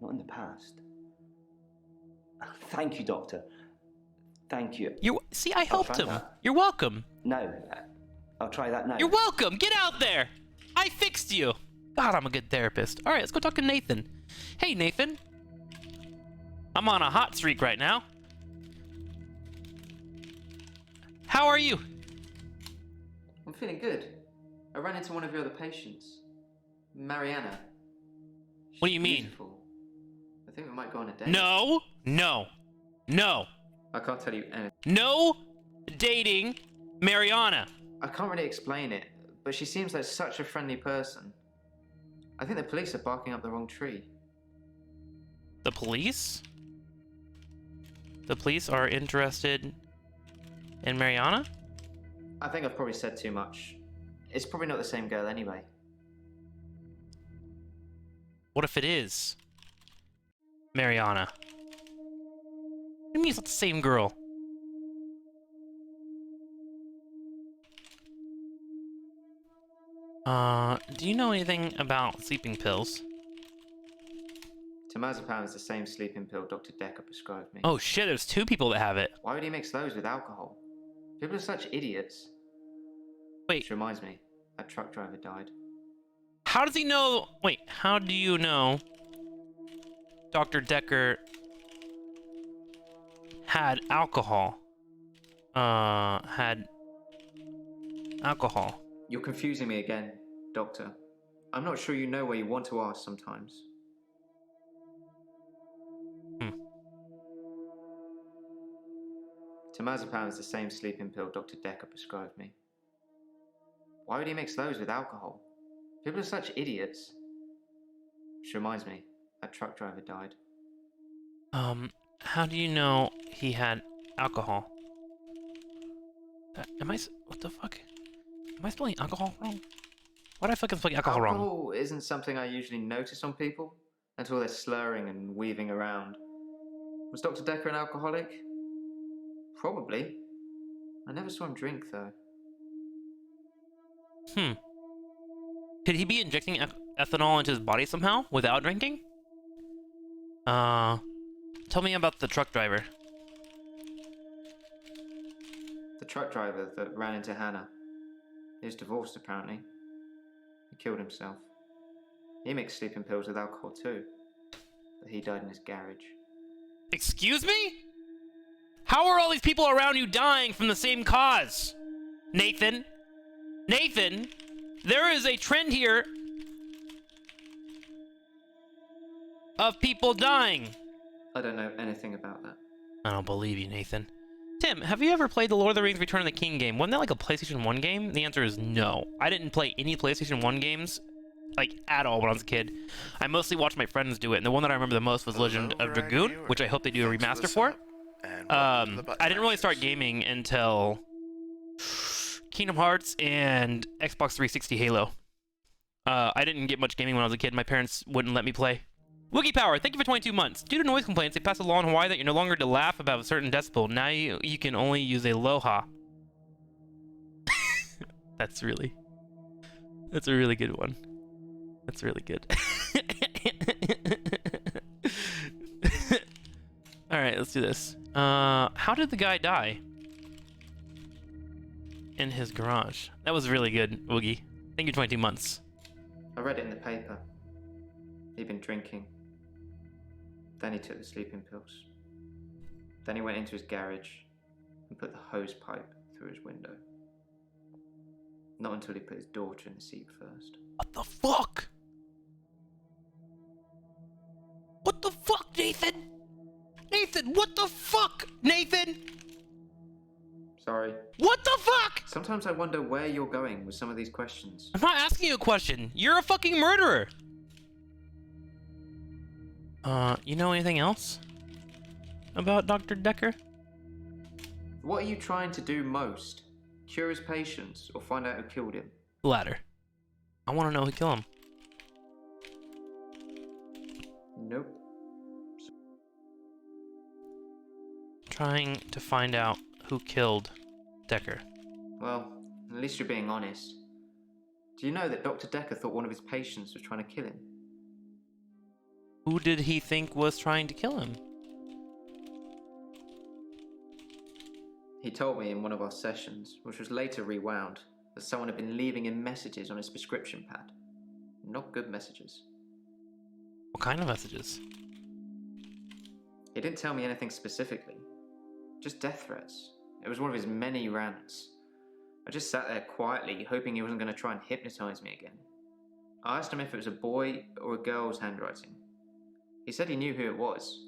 S10: Not in the past. Thank you, Doctor. Thank you.
S1: See, I helped him.
S10: That.
S1: You're welcome.
S10: Now, I'll try that now.
S1: You're welcome. Get out there. I fixed you. God, I'm a good therapist. All right, let's go talk to Nathan. Hey, Nathan. I'm on a hot streak right now. How are you?
S5: I'm feeling good. I ran into one of your other patients, Mariana.
S1: What do you mean?
S5: Beautiful. I think we might go on a date.
S1: No, no, no.
S5: I can't tell you anything.
S1: No dating Mariana.
S5: I can't really explain it, but she seems like such a friendly person. I think the police are barking up the wrong tree.
S1: The police? The police are interested in Mariana?
S5: I think I've probably said too much. It's probably not the same girl anyway.
S1: What if it is Mariana? What do you mean it's not the same girl? Do you know anything about sleeping pills?
S5: Temazepam is the same sleeping pill Dr. Dekker prescribed me.
S1: Oh shit, there's 2 people that have it.
S5: Why would he mix those with alcohol? People are such idiots.
S1: Wait.
S5: Which reminds me, that truck driver died.
S1: How does he know? Wait, how do you know Dr. Dekker had alcohol? Had alcohol.
S5: You're confusing me again, Doctor. I'm not sure you know where you want to ask sometimes. Temazepam is the same sleeping pill Dr. Dekker prescribed me. Why would he mix those with alcohol? People are such idiots. Which reminds me, that truck driver died.
S1: How do you know he had alcohol? What the fuck? Am I spelling alcohol wrong? Why did I fucking spell alcohol wrong?
S5: Alcohol isn't something I usually notice on people until they're slurring and weaving around. Was Dr. Dekker an alcoholic? Probably. I never saw him drink, though.
S1: Could he be injecting ethanol into his body somehow without drinking? Tell me about the truck driver.
S5: The truck driver that ran into Hannah. He was divorced, apparently. He killed himself. He mixed sleeping pills with alcohol, too. But he died in his garage.
S1: Excuse me? How are all these people around you dying from the same cause? Nathan? Nathan? There is a trend here of people dying.
S5: I don't know anything about that.
S1: I don't believe you, Nathan. Tim, have you ever played the Lord of the Rings Return of the King game? Wasn't that like a PlayStation 1 game? The answer is no. I didn't play any PlayStation 1 games, like, at all when I was a kid. I mostly watched my friends do it, and the one that I remember the most was Legend of Dragoon, which I hope they do a remaster for. I didn't really start gaming until Kingdom Hearts and Xbox 360 Halo. I didn't get much gaming when I was a kid. My parents wouldn't let me play. Woogie Power, thank you for 22 months. Due to noise complaints, they passed a law in Hawaii that you're no longer to laugh above a certain decibel. Now you can only use a aloha. That's a really good one. That's really good. Alright, let's do this. How did the guy die? In his garage. That was really good, Woogie. Thank you, 22 months.
S5: I read it in the paper. He'd been drinking. Then he took the sleeping pills. Then he went into his garage and put the hose pipe through his window. Not until he put his daughter in the seat first.
S1: What the fuck? What the fuck, Nathan? Nathan, what the fuck, Nathan?
S5: Sorry.
S1: What the fuck?
S5: Sometimes I wonder where you're going with some of these questions.
S1: I'm not asking you a question. You're a fucking murderer. You know anything else about Dr. Dekker?
S5: What are you trying to do most? Cure his patients or find out who killed him?
S1: The latter. I want to know who killed him.
S5: Nope.
S1: Trying to find out who killed Dekker.
S5: Well, at least you're being honest. Do you know that Dr. Dekker thought one of his patients was trying to kill him?
S1: Who did he think was trying to kill him?
S5: He told me in one of our sessions, which was later rewound, that someone had been leaving him messages on his prescription pad. Not good messages.
S1: What kind of messages?
S5: He didn't tell me anything specifically. Just death threats. It was one of his many rants. I just sat there quietly, hoping he wasn't going to try and hypnotize me again. I asked him if it was a boy or a girl's handwriting. He said he knew who it was,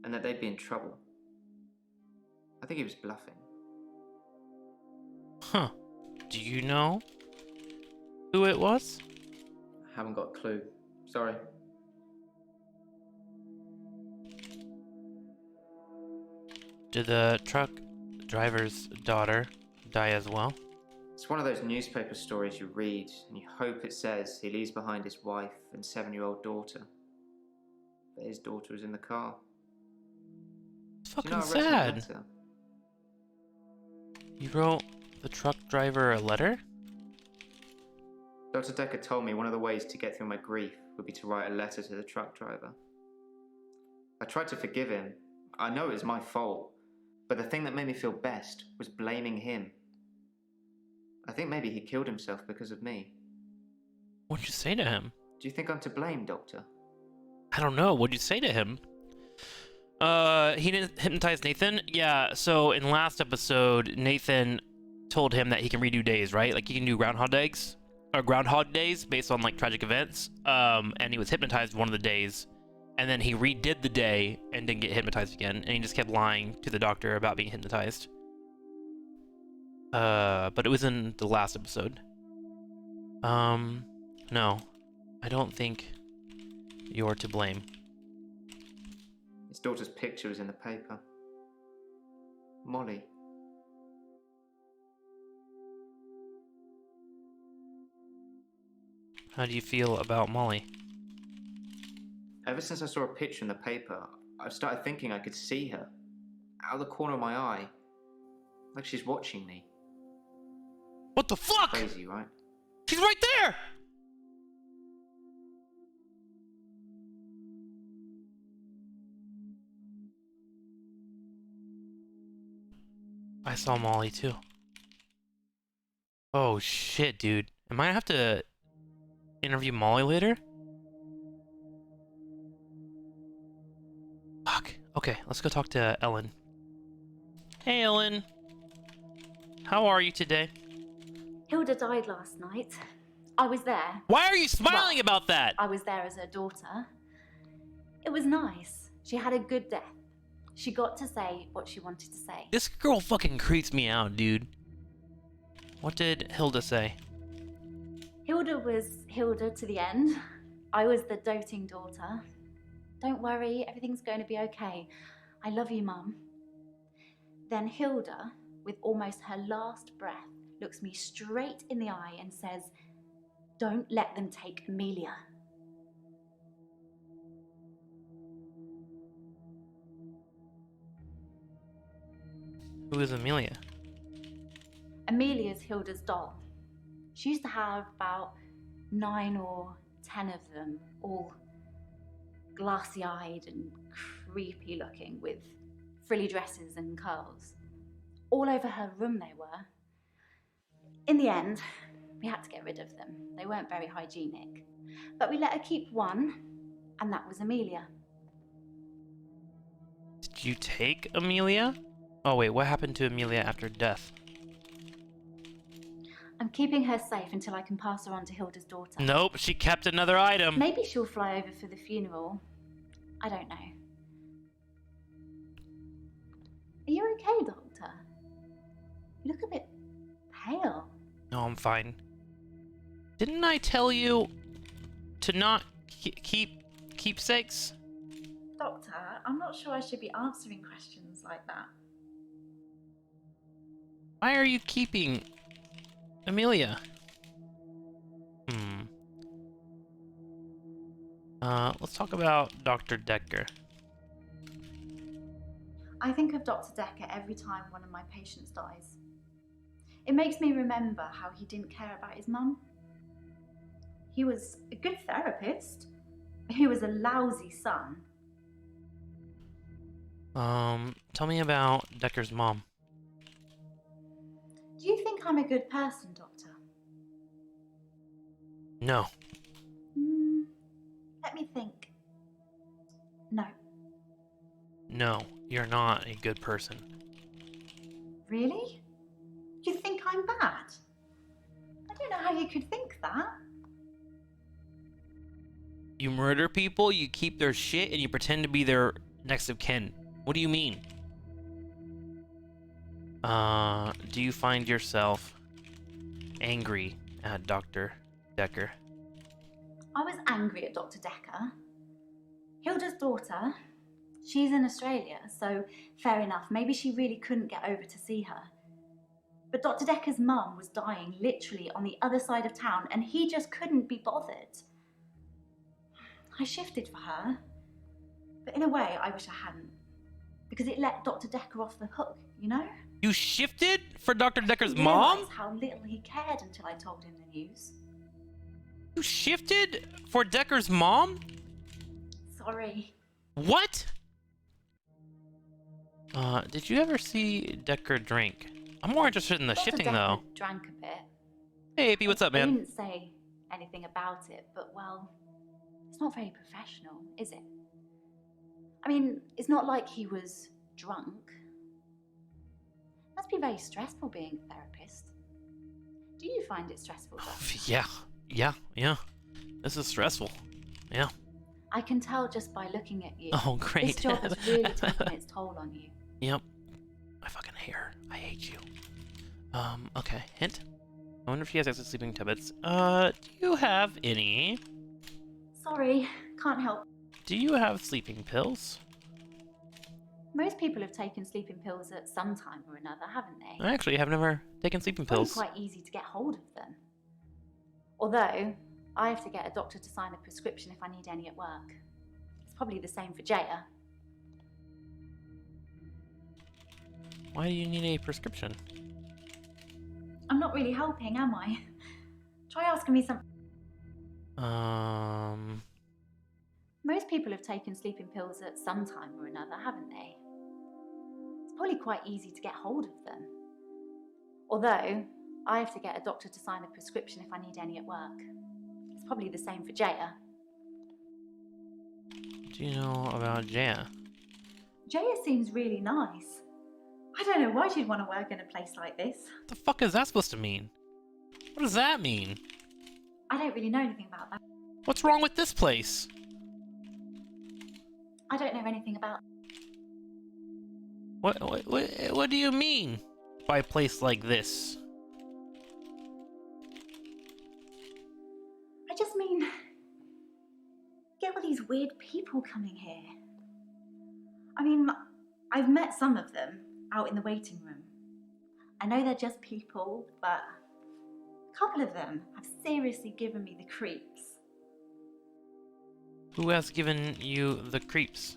S5: and that they'd be in trouble. I think he was bluffing.
S1: Huh. Do you know who it was?
S5: I haven't got a clue. Sorry.
S1: Did the truck driver's daughter die as well?
S5: It's one of those newspaper stories you read, and you hope it says he leaves behind his wife and 7-year-old daughter. But his daughter was in the car.
S1: It's fucking sad. You wrote the truck driver a letter?
S5: Dr. Dekker told me one of the ways to get through my grief would be to write a letter to the truck driver. I tried to forgive him. I know it was my fault, but the thing that made me feel best was blaming him. I think maybe he killed himself because of me.
S1: What'd you say to him?
S5: Do you think I'm to blame, Doctor?
S1: I don't know. What'd you say to him? He didn't hypnotize Nathan? Yeah, so in last episode, Nathan told him that he can redo days, right? Like he can do Groundhog Days based on like tragic events. And he was hypnotized one of the days, and then he redid the day and didn't get hypnotized again, and he just kept lying to the doctor about being hypnotized. But it was in the last episode. No. I don't think you're to blame.
S5: His daughter's picture was in the paper. Molly.
S1: How do you feel about Molly?
S5: Ever since I saw a picture in the paper, I've started thinking I could see her. Out of the corner of my eye. Like she's watching me.
S1: What the fuck?
S5: Crazy, right?
S1: She's right there! I saw Molly too. Oh shit, dude. Am I gonna have to interview Molly later? Fuck. Okay, let's go talk to Ellen. Hey, Ellen. How are you today?
S3: Hilda died last night. I was there.
S1: Why are you smiling about that?
S3: I was there as her daughter. It was nice. She had a good death. She got to say what she wanted to say.
S1: This girl fucking creeps me out, dude. What did Hilda say?
S3: Hilda was Hilda to the end. I was the doting daughter. Don't worry, everything's going to be okay. I love you, Mum. Then Hilda, with almost her last breath, looks me straight in the eye and says, "Don't let them take Amelia."
S1: Who is Amelia?
S3: Amelia's Hilda's doll. She used to have about 9 or 10 of them, all glassy-eyed and creepy looking, with frilly dresses and curls. All over her room they were. In the end, we had to get rid of them. They weren't very hygienic. But we let her keep one, and that was Amelia.
S1: Did you take Amelia? Oh wait, what happened to Amelia after death?
S3: I'm keeping her safe until I can pass her on to Hilda's daughter.
S1: Nope, she kept another item.
S3: Maybe she'll fly over for the funeral. I don't know. Are you okay, Doctor? You look a bit pale.
S1: No, I'm fine. Didn't I tell you to not keep keepsakes?
S3: Doctor, I'm not sure I should be answering questions like that.
S1: Why are you keeping Amelia? Let's talk about Dr. Dekker.
S3: I think of Dr. Dekker every time one of my patients dies. It makes me remember how he didn't care about his mum. He was a good therapist. He was a lousy son.
S1: Tell me about Dekker's mom.
S3: I'm a good person, Doctor?
S1: No.
S3: Let me think. No.
S1: No, you're not a good person.
S3: Really? You think I'm bad? I don't know how you could think that.
S1: You murder people, you keep their shit, and you pretend to be their next of kin. What do you mean? Do you find yourself angry at Dr. Dekker?
S3: I was angry at Dr. Dekker. Hilda's daughter, she's in Australia, so fair enough. Maybe she really couldn't get over to see her. But Dr. Dekker's mum was dying literally on the other side of town, and he just couldn't be bothered. I shifted for her, but in a way, I wish I hadn't. Because it let Dr. Dekker off the hook, you know?
S1: You shifted for Dr. Dekker's
S3: I didn't
S1: mom?
S3: realise how little he cared until I told him the news.
S1: You shifted for Dekker's mom?
S3: Sorry.
S1: What? Did you ever see Dekker drink? I'm more interested in the
S3: Dr.
S1: shifting,
S3: Dekker
S1: though.
S3: drank a bit.
S1: Hey, AP, what's up,
S3: He
S1: man?
S3: didn't say anything about it, but well, it's not very professional, is it? I mean, it's not like he was drunk. Must be very stressful being a therapist. Do you find it stressful, Doctor?
S1: Yeah. This is stressful. Yeah.
S3: I can tell just by looking at you.
S1: Oh, great.
S3: This job has really taken its toll on you.
S1: Yep. I fucking hate her. I hate you. Okay. Hint. I wonder if she has access to sleeping tablets. Do you have any?
S3: Sorry, can't help.
S1: Do you have sleeping pills?
S3: Most people have taken sleeping pills at some time or another, haven't they?
S1: I actually have never taken sleeping
S3: It's probably
S1: pills.
S3: quite easy to get hold of them. Although, I have to get a doctor to sign a prescription if I need any at work. It's probably the same for Jaya.
S1: Why do you need a prescription?
S3: I'm not really helping, am I? Try asking me something. Most people have taken sleeping pills at some time or another, haven't they? It's probably quite easy to get hold of them. Although, I have to get a doctor to sign a prescription if I need any at work. It's probably the same for Jaya.
S1: Do you know about Jaya?
S3: Jaya seems really nice. I don't know why she'd want to work in a place like this.
S1: What the fuck is that supposed to mean? What does that mean?
S3: I don't really know anything about that.
S1: What's wrong with this place?
S3: I don't know anything about...
S1: What do you mean by a place like this?
S3: I just mean... Get all these weird people coming here. I mean, I've met some of them out in the waiting room. I know they're just people, but a couple of them have seriously given me the creeps.
S1: Who has given you the creeps?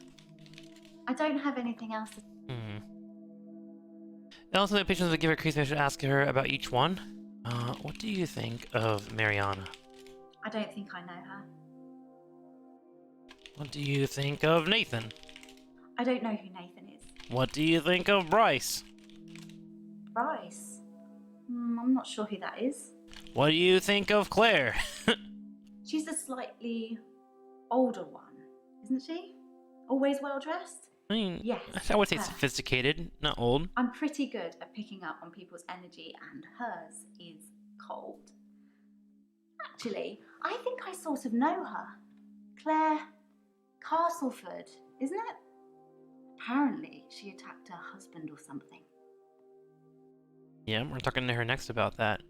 S3: I don't have anything else to...
S1: Also, the patients that give her creeps, I should ask her about each one. What do you think of Mariana?
S3: I don't think I know her.
S1: What do you think of Nathan?
S3: I don't know who Nathan is.
S1: What do you think of Bryce?
S3: Bryce? I'm not sure who that is.
S1: What do you think of Claire?
S3: She's a slightly older one, isn't she? Always well dressed?
S1: I mean,
S3: yes,
S1: I would say
S3: her.
S1: sophisticated, not old.
S3: I'm pretty good at picking up on people's energy, and hers is cold. Actually, I think I sort of know her. Claire Castleford, isn't it? Apparently, she attacked her husband or something.
S1: Yeah, we're talking to her next about that.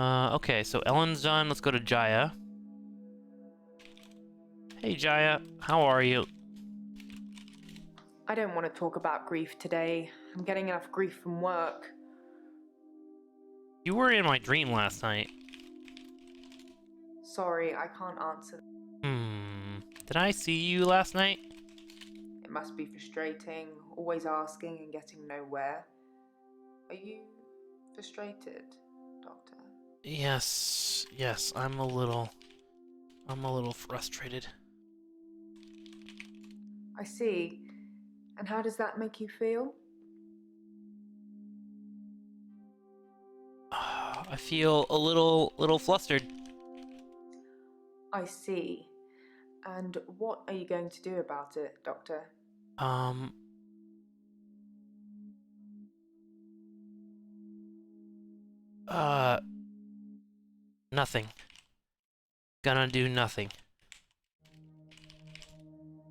S1: Okay, so Ellen's done. Let's go to Jaya. Hey, Jaya, how are you?
S2: I don't want to talk about grief today. I'm getting enough grief from work.
S1: You were in my dream last night.
S2: Sorry, I can't answer.
S1: Did I see you last night?
S2: It must be frustrating, always asking and getting nowhere. Are you frustrated, Doctor?
S1: Yes, I'm a little frustrated.
S2: I see. And how does that make you feel?
S1: I feel a little flustered.
S2: I see. And what are you going to do about it, Doctor?
S1: Nothing. Gonna do nothing.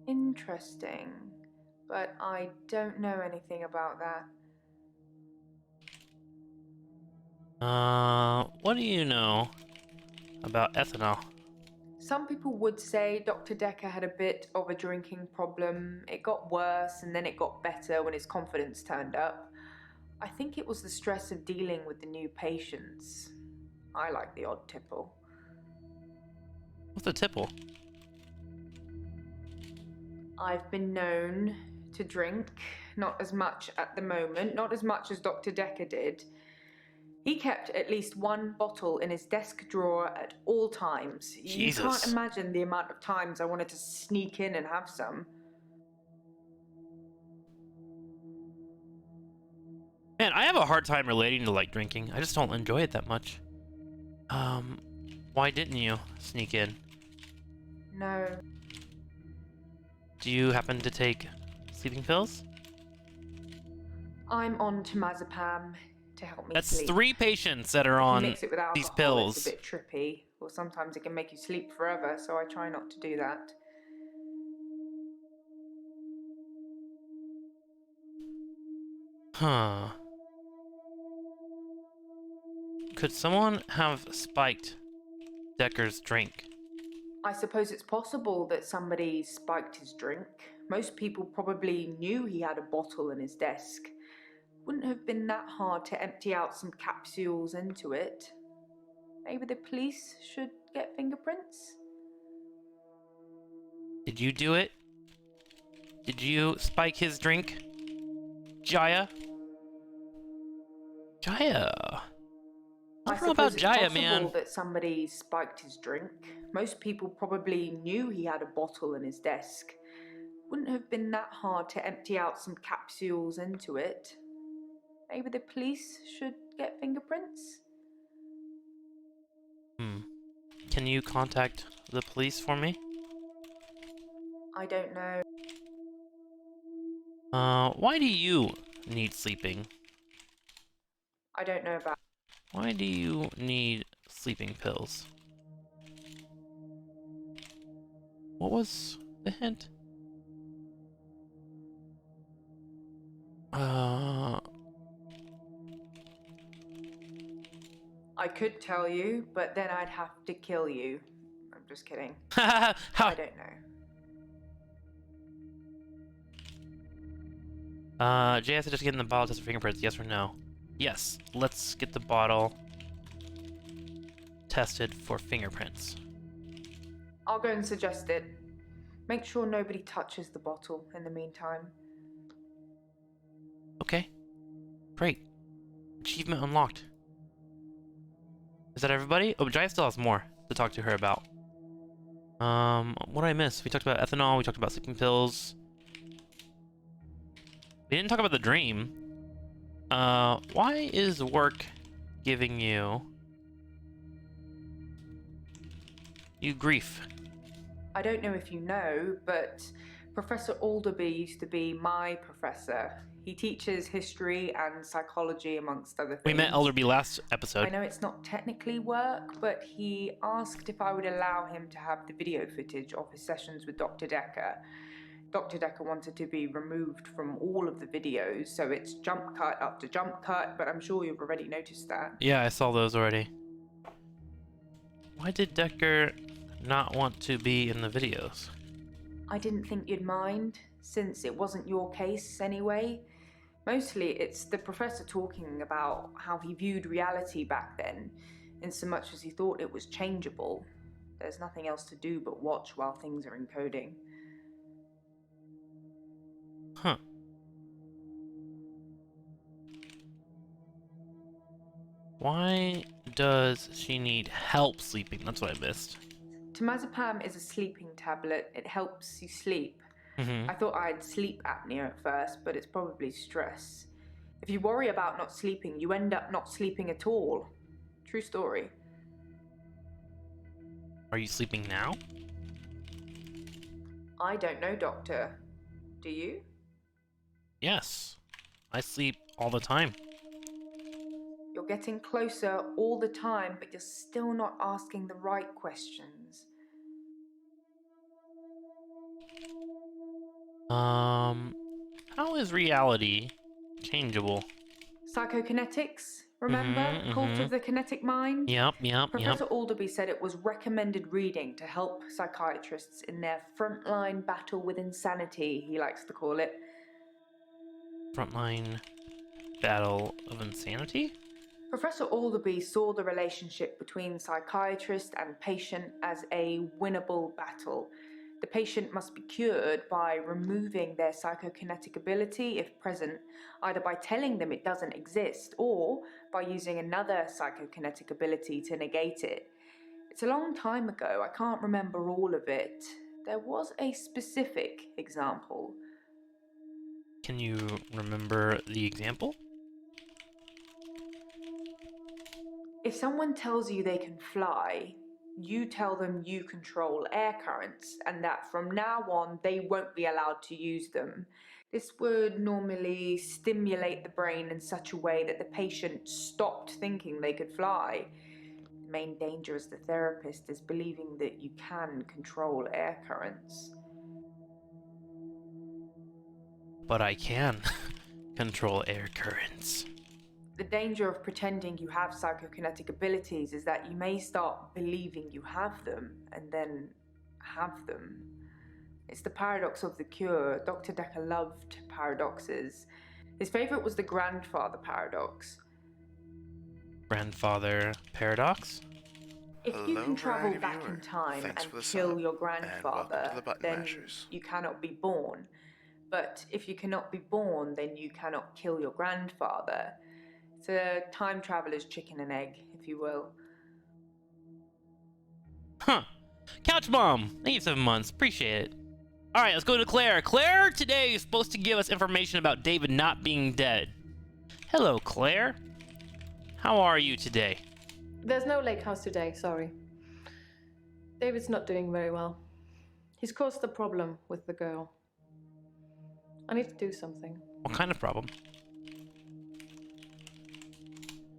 S2: Interesting. But I don't know anything about that.
S1: What do you know about ethanol?
S2: Some people would say Dr. Dekker had a bit of a drinking problem. It got worse and then it got better when his confidence turned up. I think it was the stress of dealing with the new patients. I like the odd tipple.
S1: What's a tipple?
S2: I've been known to drink, not as much at the moment, not as much as Dr. Dekker did. He kept at least one bottle in his desk drawer at all times.
S1: Jesus.
S2: You can't imagine the amount of times I wanted to sneak in and have some.
S1: Man, I have a hard time relating to like drinking. I just don't enjoy it that much. Why didn't you sneak in?
S2: No.
S1: Do you happen to take sleeping pills?
S2: I'm on temazepam to help me
S1: That's
S2: sleep.
S1: 3 patients that are
S2: If you
S1: on
S2: mix it with alcohol,
S1: these pills.
S2: It's a bit trippy, or sometimes it can make you sleep forever, so I try not to do that.
S1: Huh. Could someone have spiked Dekker's drink?
S2: I suppose it's possible that somebody spiked his drink. Most people probably knew he had a bottle in his desk. Wouldn't have been that hard to empty out some capsules into it. Maybe the police should get fingerprints?
S1: Did you do it? Did you spike his drink? Jaya? Jaya. I don't know about Jaya, man.
S2: That somebody spiked his drink. Most people probably knew he had a bottle in his desk. Wouldn't have been that hard to empty out some capsules into it. Maybe the police should get fingerprints?
S1: Can you contact the police for me?
S2: I don't know.
S1: Why do you need sleeping?
S2: I don't know about...
S1: Why do you need sleeping pills? What was the hint?
S2: I could tell you, but then I'd have to kill you. I'm just kidding.
S1: How?
S2: I don't know.
S1: Jay has to just get in the bottle, test for fingerprints, yes or no? Yes, let's get the bottle tested for fingerprints.
S2: I'll go and suggest it. Make sure nobody touches the bottle in the meantime.
S1: Okay. Great. Achievement unlocked. Is that everybody? Oh, Jaya still has more to talk to her about. What did I miss? We talked about ethanol, we talked about sleeping pills. We didn't talk about the dream. Why is work giving you grief?
S2: I don't know if you know, but Professor Alderby used to be my professor. He teaches history and psychology, amongst other things.
S1: We met Alderby last episode.
S2: I know it's not technically work, but he asked if I would allow him to have the video footage of his sessions with Dr. Dekker. Dr. Dekker wanted to be removed from all of the videos, so it's jump cut after jump cut, but I'm sure you've already noticed that.
S1: Yeah, I saw those already. Why did Dekker not want to be in the videos?
S2: I didn't think you'd mind, since it wasn't your case anyway. Mostly it's the professor talking about how he viewed reality back then, in so much as he thought it was changeable. There's nothing else to do but watch while things are encoding.
S1: Huh. Why does she need help sleeping? That's what I missed.
S2: Temazepam is a sleeping tablet. It helps you sleep.
S1: Mm-hmm.
S2: I thought I had sleep apnea at first, but it's probably stress. If you worry about not sleeping, you end up not sleeping at all. True story.
S1: Are you sleeping now?
S2: I don't know, Doctor. Do you?
S1: Yes. I sleep all the time.
S2: You're getting closer all the time, but you're still not asking the right questions.
S1: How is reality changeable?
S2: Psychokinetics, remember? Cult of the Kinetic Mind?
S1: Yep.
S2: Professor Alderby said it was recommended reading to help psychiatrists in their frontline battle with insanity, he likes to call it.
S1: Frontline battle of insanity?
S2: Professor Alderby saw the relationship between psychiatrist and patient as a winnable battle. The patient must be cured by removing their psychokinetic ability, if present, either by telling them it doesn't exist or by using another psychokinetic ability to negate it. It's a long time ago, I can't remember all of it. There was a specific example.
S1: Can you remember the example?
S2: If someone tells you they can fly, you tell them you control air currents and that from now on they won't be allowed to use them. This would normally stimulate the brain in such a way that the patient stopped thinking they could fly. The main danger as the therapist is believing that you can control air currents.
S1: But I can control air currents.
S2: The danger of pretending you have psychokinetic abilities is that you may start believing you have them and then have them. It's the paradox of the cure. Dr. Dekker loved paradoxes. His favorite was the grandfather paradox.
S1: Grandfather paradox?
S2: If you can travel back in time and kill your grandfather, then you cannot be born. But if you cannot be born, then you cannot kill your grandfather. It's a time traveler's chicken and egg, if you will.
S1: Huh. Couch Mom, thank you 7 months. Appreciate it. Alright, let's go to Claire. Claire today is supposed to give us information about David not being dead. Hello, Claire. How are you today?
S14: There's no lake house today, sorry. David's not doing very well. He's caused a problem with the girl. I need to do something.
S1: What kind of problem?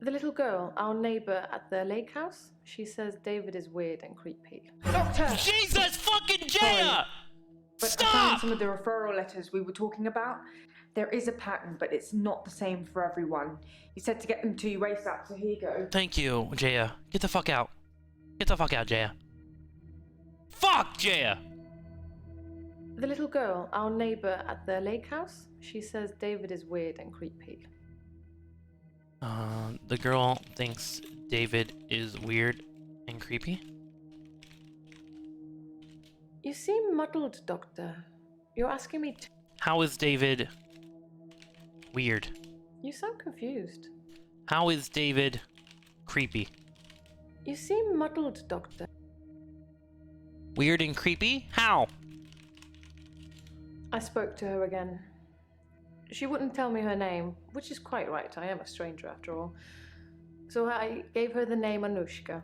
S14: The little girl, our neighbor at the lake house, she says David is weird and creepy.
S2: Doctor!
S1: Jesus fucking Jaya!
S2: But
S1: Stop!
S2: I found some of the referral letters we were talking about. There is a pattern, but it's not the same for everyone. You said to get them to you ASAP, so here you go.
S1: Thank you, Jaya. Get the fuck out. Get the fuck out, Jaya. Fuck, Jaya!
S14: The little girl, our neighbor at the lake house, she says David is weird and creepy.
S1: The girl thinks David is weird and creepy.
S14: You seem muddled, Doctor. You're asking me to...
S1: How is David weird?
S14: You sound confused.
S1: How is David creepy?
S14: You seem muddled, Doctor.
S1: Weird and creepy? How?
S14: I spoke to her again. She wouldn't tell me her name, which is quite right. I am a stranger after all. So I gave her the name Anushka.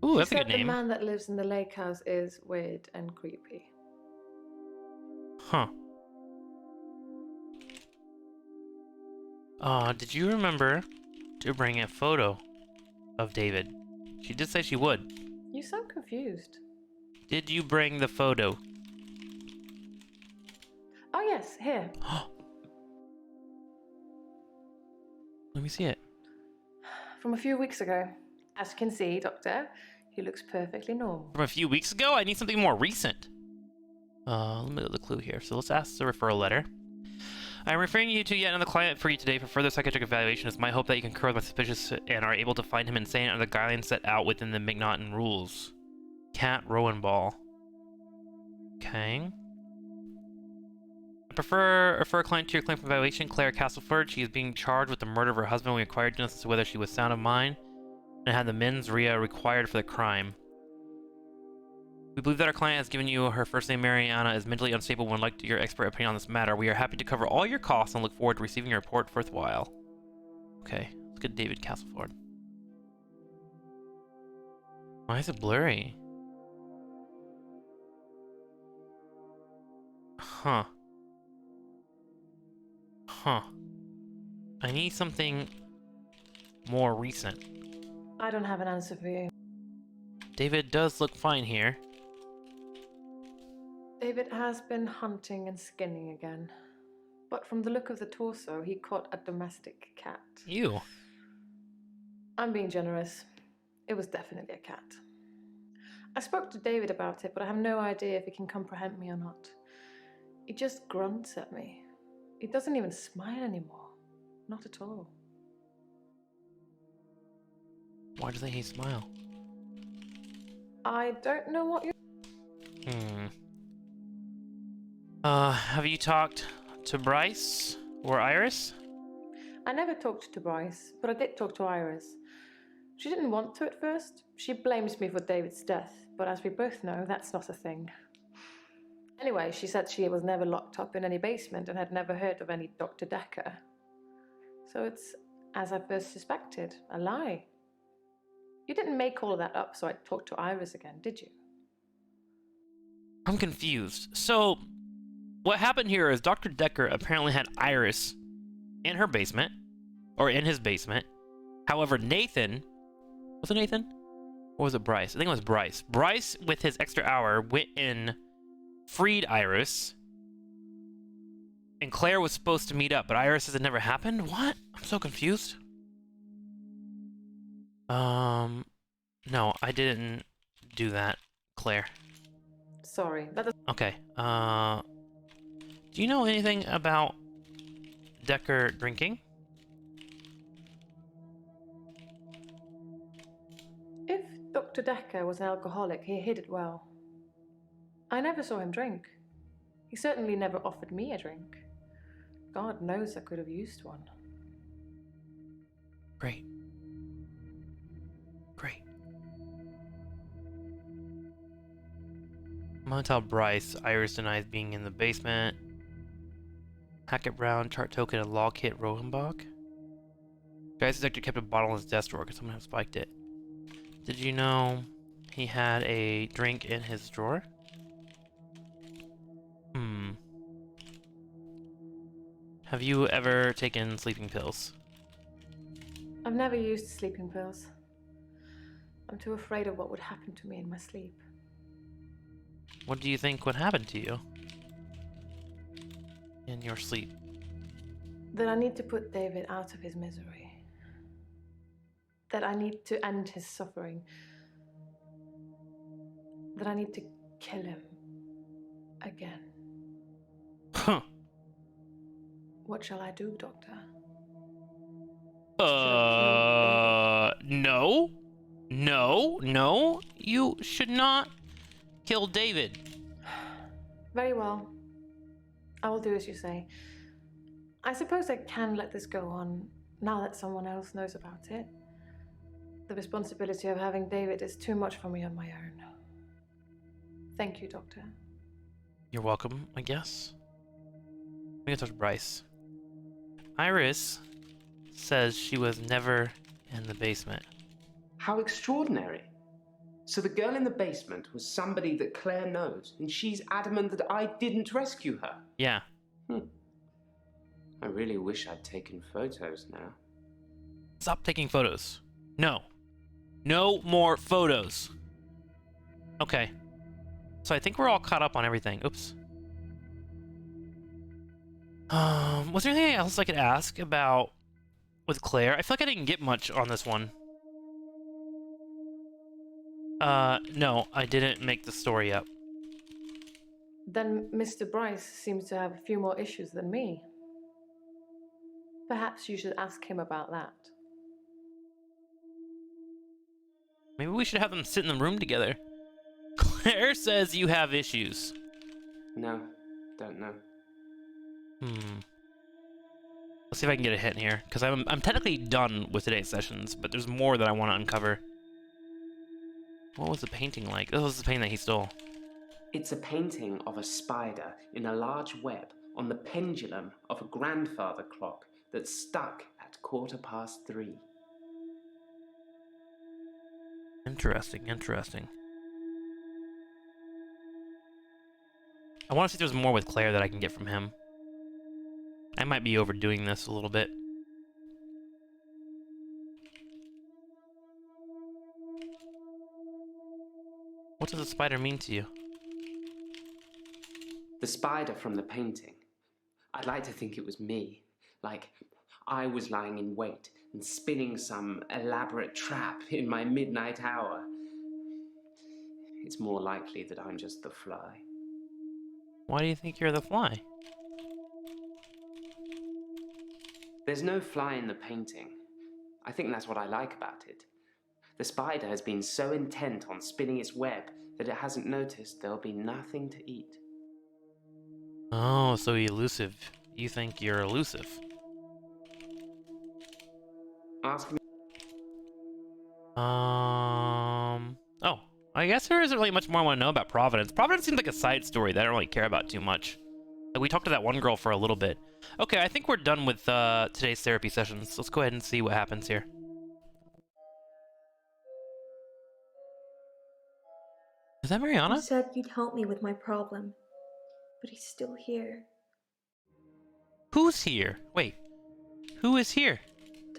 S1: Ooh, that's a good
S14: name.
S1: name.
S14: The man that lives in the lake house is weird and creepy.
S1: Huh. Did you remember to bring a photo of David? She did say she would.
S14: You sound confused.
S1: Did you bring the photo?
S14: Oh yes, here.
S1: Let me see it.
S14: From a few weeks ago. As you can see, Doctor, he looks perfectly normal.
S1: From a few weeks ago? I need something more recent. Let me get the clue here. So let's ask the referral letter. I am referring you to yet another client for you today for further psychiatric evaluation. It's my hope that you concur with my suspicious and are able to find him insane under the guidelines set out within the McNaughton rules. Cat Rowanball. Okay. I refer a client to your claim for evaluation, Claire Castleford. She is being charged with the murder of her husband. We acquired evidence as to whether she was sound of mind and had the mens rea required for the crime. We believe that our client has given you her first name, Mariana, is mentally unstable and would like your expert opinion on this matter. We are happy to cover all your costs and look forward to receiving your report worthwhile. Okay, let's get David Castleford. Why is it blurry? Huh. Huh. I need something more recent.
S14: I don't have an answer for you.
S1: David does look fine here.
S14: David has been hunting and skinning again. But from the look of the torso, he caught a domestic cat.
S1: Ew.
S14: I'm being generous. It was definitely a cat. I spoke to David about it, but I have no idea if he can comprehend me or not. He just grunts at me. He doesn't even smile anymore. Not at all.
S1: Why doesn't he smile?
S14: I don't know what you...
S1: Have you talked to Bryce or Iris?
S14: I never talked to Bryce, but I did talk to Iris. She didn't want to at first. She blames me for David's death, but as we both know, that's not a thing. Anyway, she said she was never locked up in any basement and had never heard of any Dr. Dekker. So it's, as I first suspected, a lie. You didn't make all of that up so I'd talk to Iris again, did you?
S1: I'm confused. So, what happened here is Dr. Dekker apparently had Iris in her basement, or in his basement. However, Nathan, was it Nathan? Or was it Bryce? I think it was Bryce. Bryce, with his extra hour, went in, freed Iris, and Claire was supposed to meet up, but Iris says it never happened? What? I'm so confused. No, I didn't do that, Claire.
S14: Sorry, that doesn't...
S1: Okay, do you know anything about Dekker drinking?
S14: If Dr. Dekker was an alcoholic, he hid it well. I never saw him drink. He certainly never offered me a drink. God knows I could have used one.
S1: Great. Great. I'm gonna tell Bryce Iris denies being in the basement. Hackett Brown, chart token, and log hit Rohenbach. Guy's detector kept a bottle in his desk drawer because someone had spiked it. Did you know he had a drink in his drawer? Have you ever taken sleeping pills?
S14: I've never used sleeping pills. I'm too afraid of what would happen to me in my sleep.
S1: What do you think would happen to you in your sleep?
S14: That I need to put David out of his misery. That I need to end his suffering. That I need to kill him. Again.
S1: Huh.
S14: What shall I do, Doctor?
S1: No. No, no. You should not kill David.
S14: Very well. I will do as you say. I suppose I can let this go on now that someone else knows about it. The responsibility of having David is too much for me on my own. Thank you, Doctor.
S1: You're welcome, I guess. I'm gonna talk to Bryce. Iris says she was never in the basement.
S8: How extraordinary. So the girl in the basement was somebody that Claire knows, and she's adamant that I didn't rescue her.
S1: Yeah.
S8: I really wish I'd taken photos now.
S1: Stop taking photos. No. No more photos. Okay. So I think we're all caught up on everything. Oops. Was there anything else I could ask about with Claire? I feel like I didn't get much on this one. No, I didn't make the story up.
S14: Then Mr. Bryce seems to have a few more issues than me. Perhaps you should ask him about that.
S1: Maybe we should have them sit in the room together. Claire says you have issues.
S8: No, don't know.
S1: Let's see if I can get a hit in here, because I'm technically done with today's sessions, but there's more that I want to uncover. What was the painting like? This was the painting that he stole.
S8: It's a painting of a spider in a large web on the pendulum of a grandfather clock that's stuck at 3:15.
S1: Interesting, interesting. I want to see if there's more with Claire that I can get from him. I might be overdoing this a little bit. What does the spider mean to you?
S8: The spider from the painting. I'd like to think it was me. Like, I was lying in wait and spinning some elaborate trap in my midnight hour. It's more likely that I'm just the fly.
S1: Why do you think you're the fly?
S8: There's no fly in the painting. I think that's what I like about it. The spider has been so intent on spinning its web that it hasn't noticed there'll be nothing to eat.
S1: Oh, so elusive. You think you're elusive.
S8: Ask me.
S1: Oh, I guess there isn't really much more I want to know about Providence. Providence seems like a side story that I don't really care about too much. Like, we talked to that one girl for a little bit. Okay, I think we're done with today's therapy sessions. Let's go ahead and see what happens here. Is that Mariana?
S4: You said you'd help me with my problem, but he's still here.
S1: Who's here? Wait, who is here?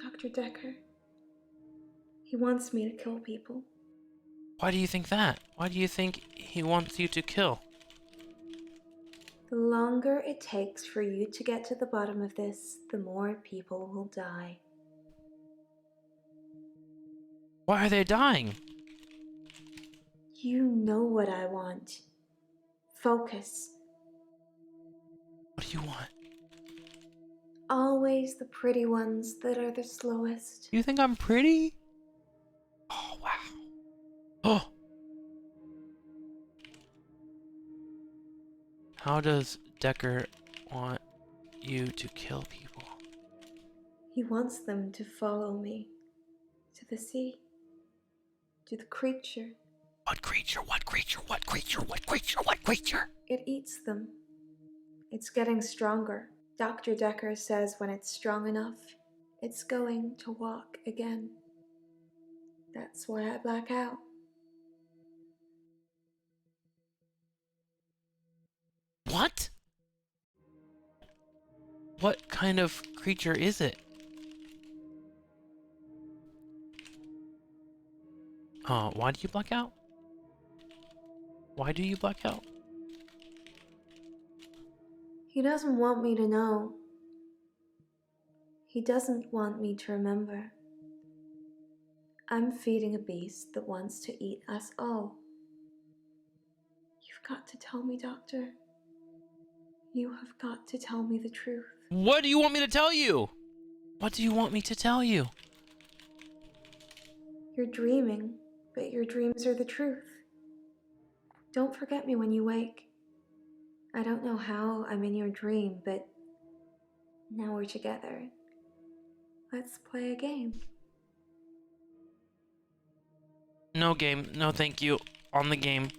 S4: Dr. Dekker. He wants me to kill people.
S1: Why do you think that? Why do you think he wants you to kill?
S4: The longer it takes for you to get to the bottom of this, the more people will die.
S1: Why are they dying?
S4: You know what I want. Focus.
S1: What do you want?
S4: Always the pretty ones that are the slowest.
S1: You think I'm pretty? Oh, wow. Oh! How does Dekker want you to kill people?
S4: He wants them to follow me. To the sea. To the creature.
S11: What creature? What creature? What creature? What creature? What creature?
S4: It eats them. It's getting stronger. Dr. Dekker says when it's strong enough, it's going to walk again. That's why I black out.
S1: What? What kind of creature is it? Why do you black out? Why do you black out?
S4: He doesn't want me to know. He doesn't want me to remember. I'm feeding a beast that wants to eat us all. You've got to tell me, Doctor. You have got to tell me the truth.
S1: What do you want me to tell you? What do you want me to tell you?
S4: You're dreaming, but your dreams are the truth. Don't forget me when you wake. I don't know how I'm in your dream, but now we're together. Let's play a game.
S1: No game. No thank you. On the game.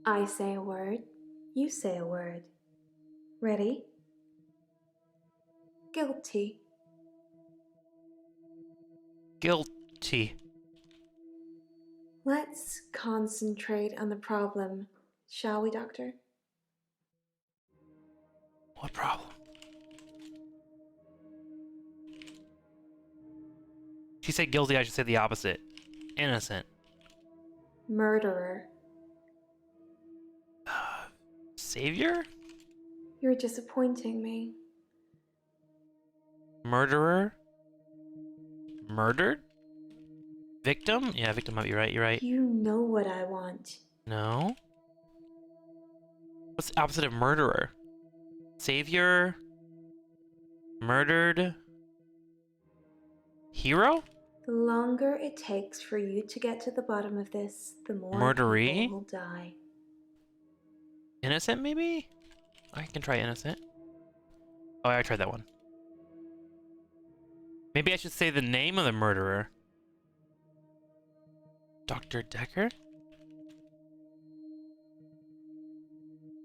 S4: I say a word. You say a word. Ready? Guilty.
S1: Guilty.
S4: Let's concentrate on the problem, shall we, Doctor?
S1: What problem? She said guilty, I should say the opposite. Innocent.
S4: Murderer.
S1: Savior?
S4: You're disappointing me.
S1: Murderer? Murdered? Victim? Yeah, victim might be right, you're right.
S4: You know what I want.
S1: No? What's the opposite of murderer? Savior? Murdered? Hero?
S4: The longer it takes for you to get to the bottom of this, the more
S1: Murderee?
S4: people will die.
S1: Innocent, maybe? I can try innocent. Oh, I tried that one. Maybe I should say the name of the murderer. Dr. Dekker?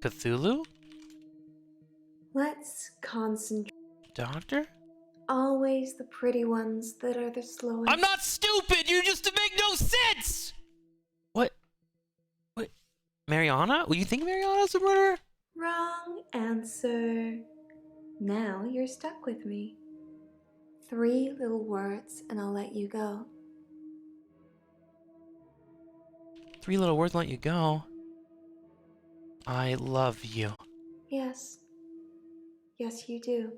S1: Cthulhu?
S4: Let's concentrate.
S1: Doctor?
S4: Always the pretty ones that are the slowest.
S1: I'm not stupid! You just make no sense! What? Mariana? Well, you think Mariana's a murderer?
S4: Wrong answer. Now you're stuck with me. 3 little words and I'll let you go.
S1: 3 little words and let you go. I love you.
S4: Yes. Yes, you do.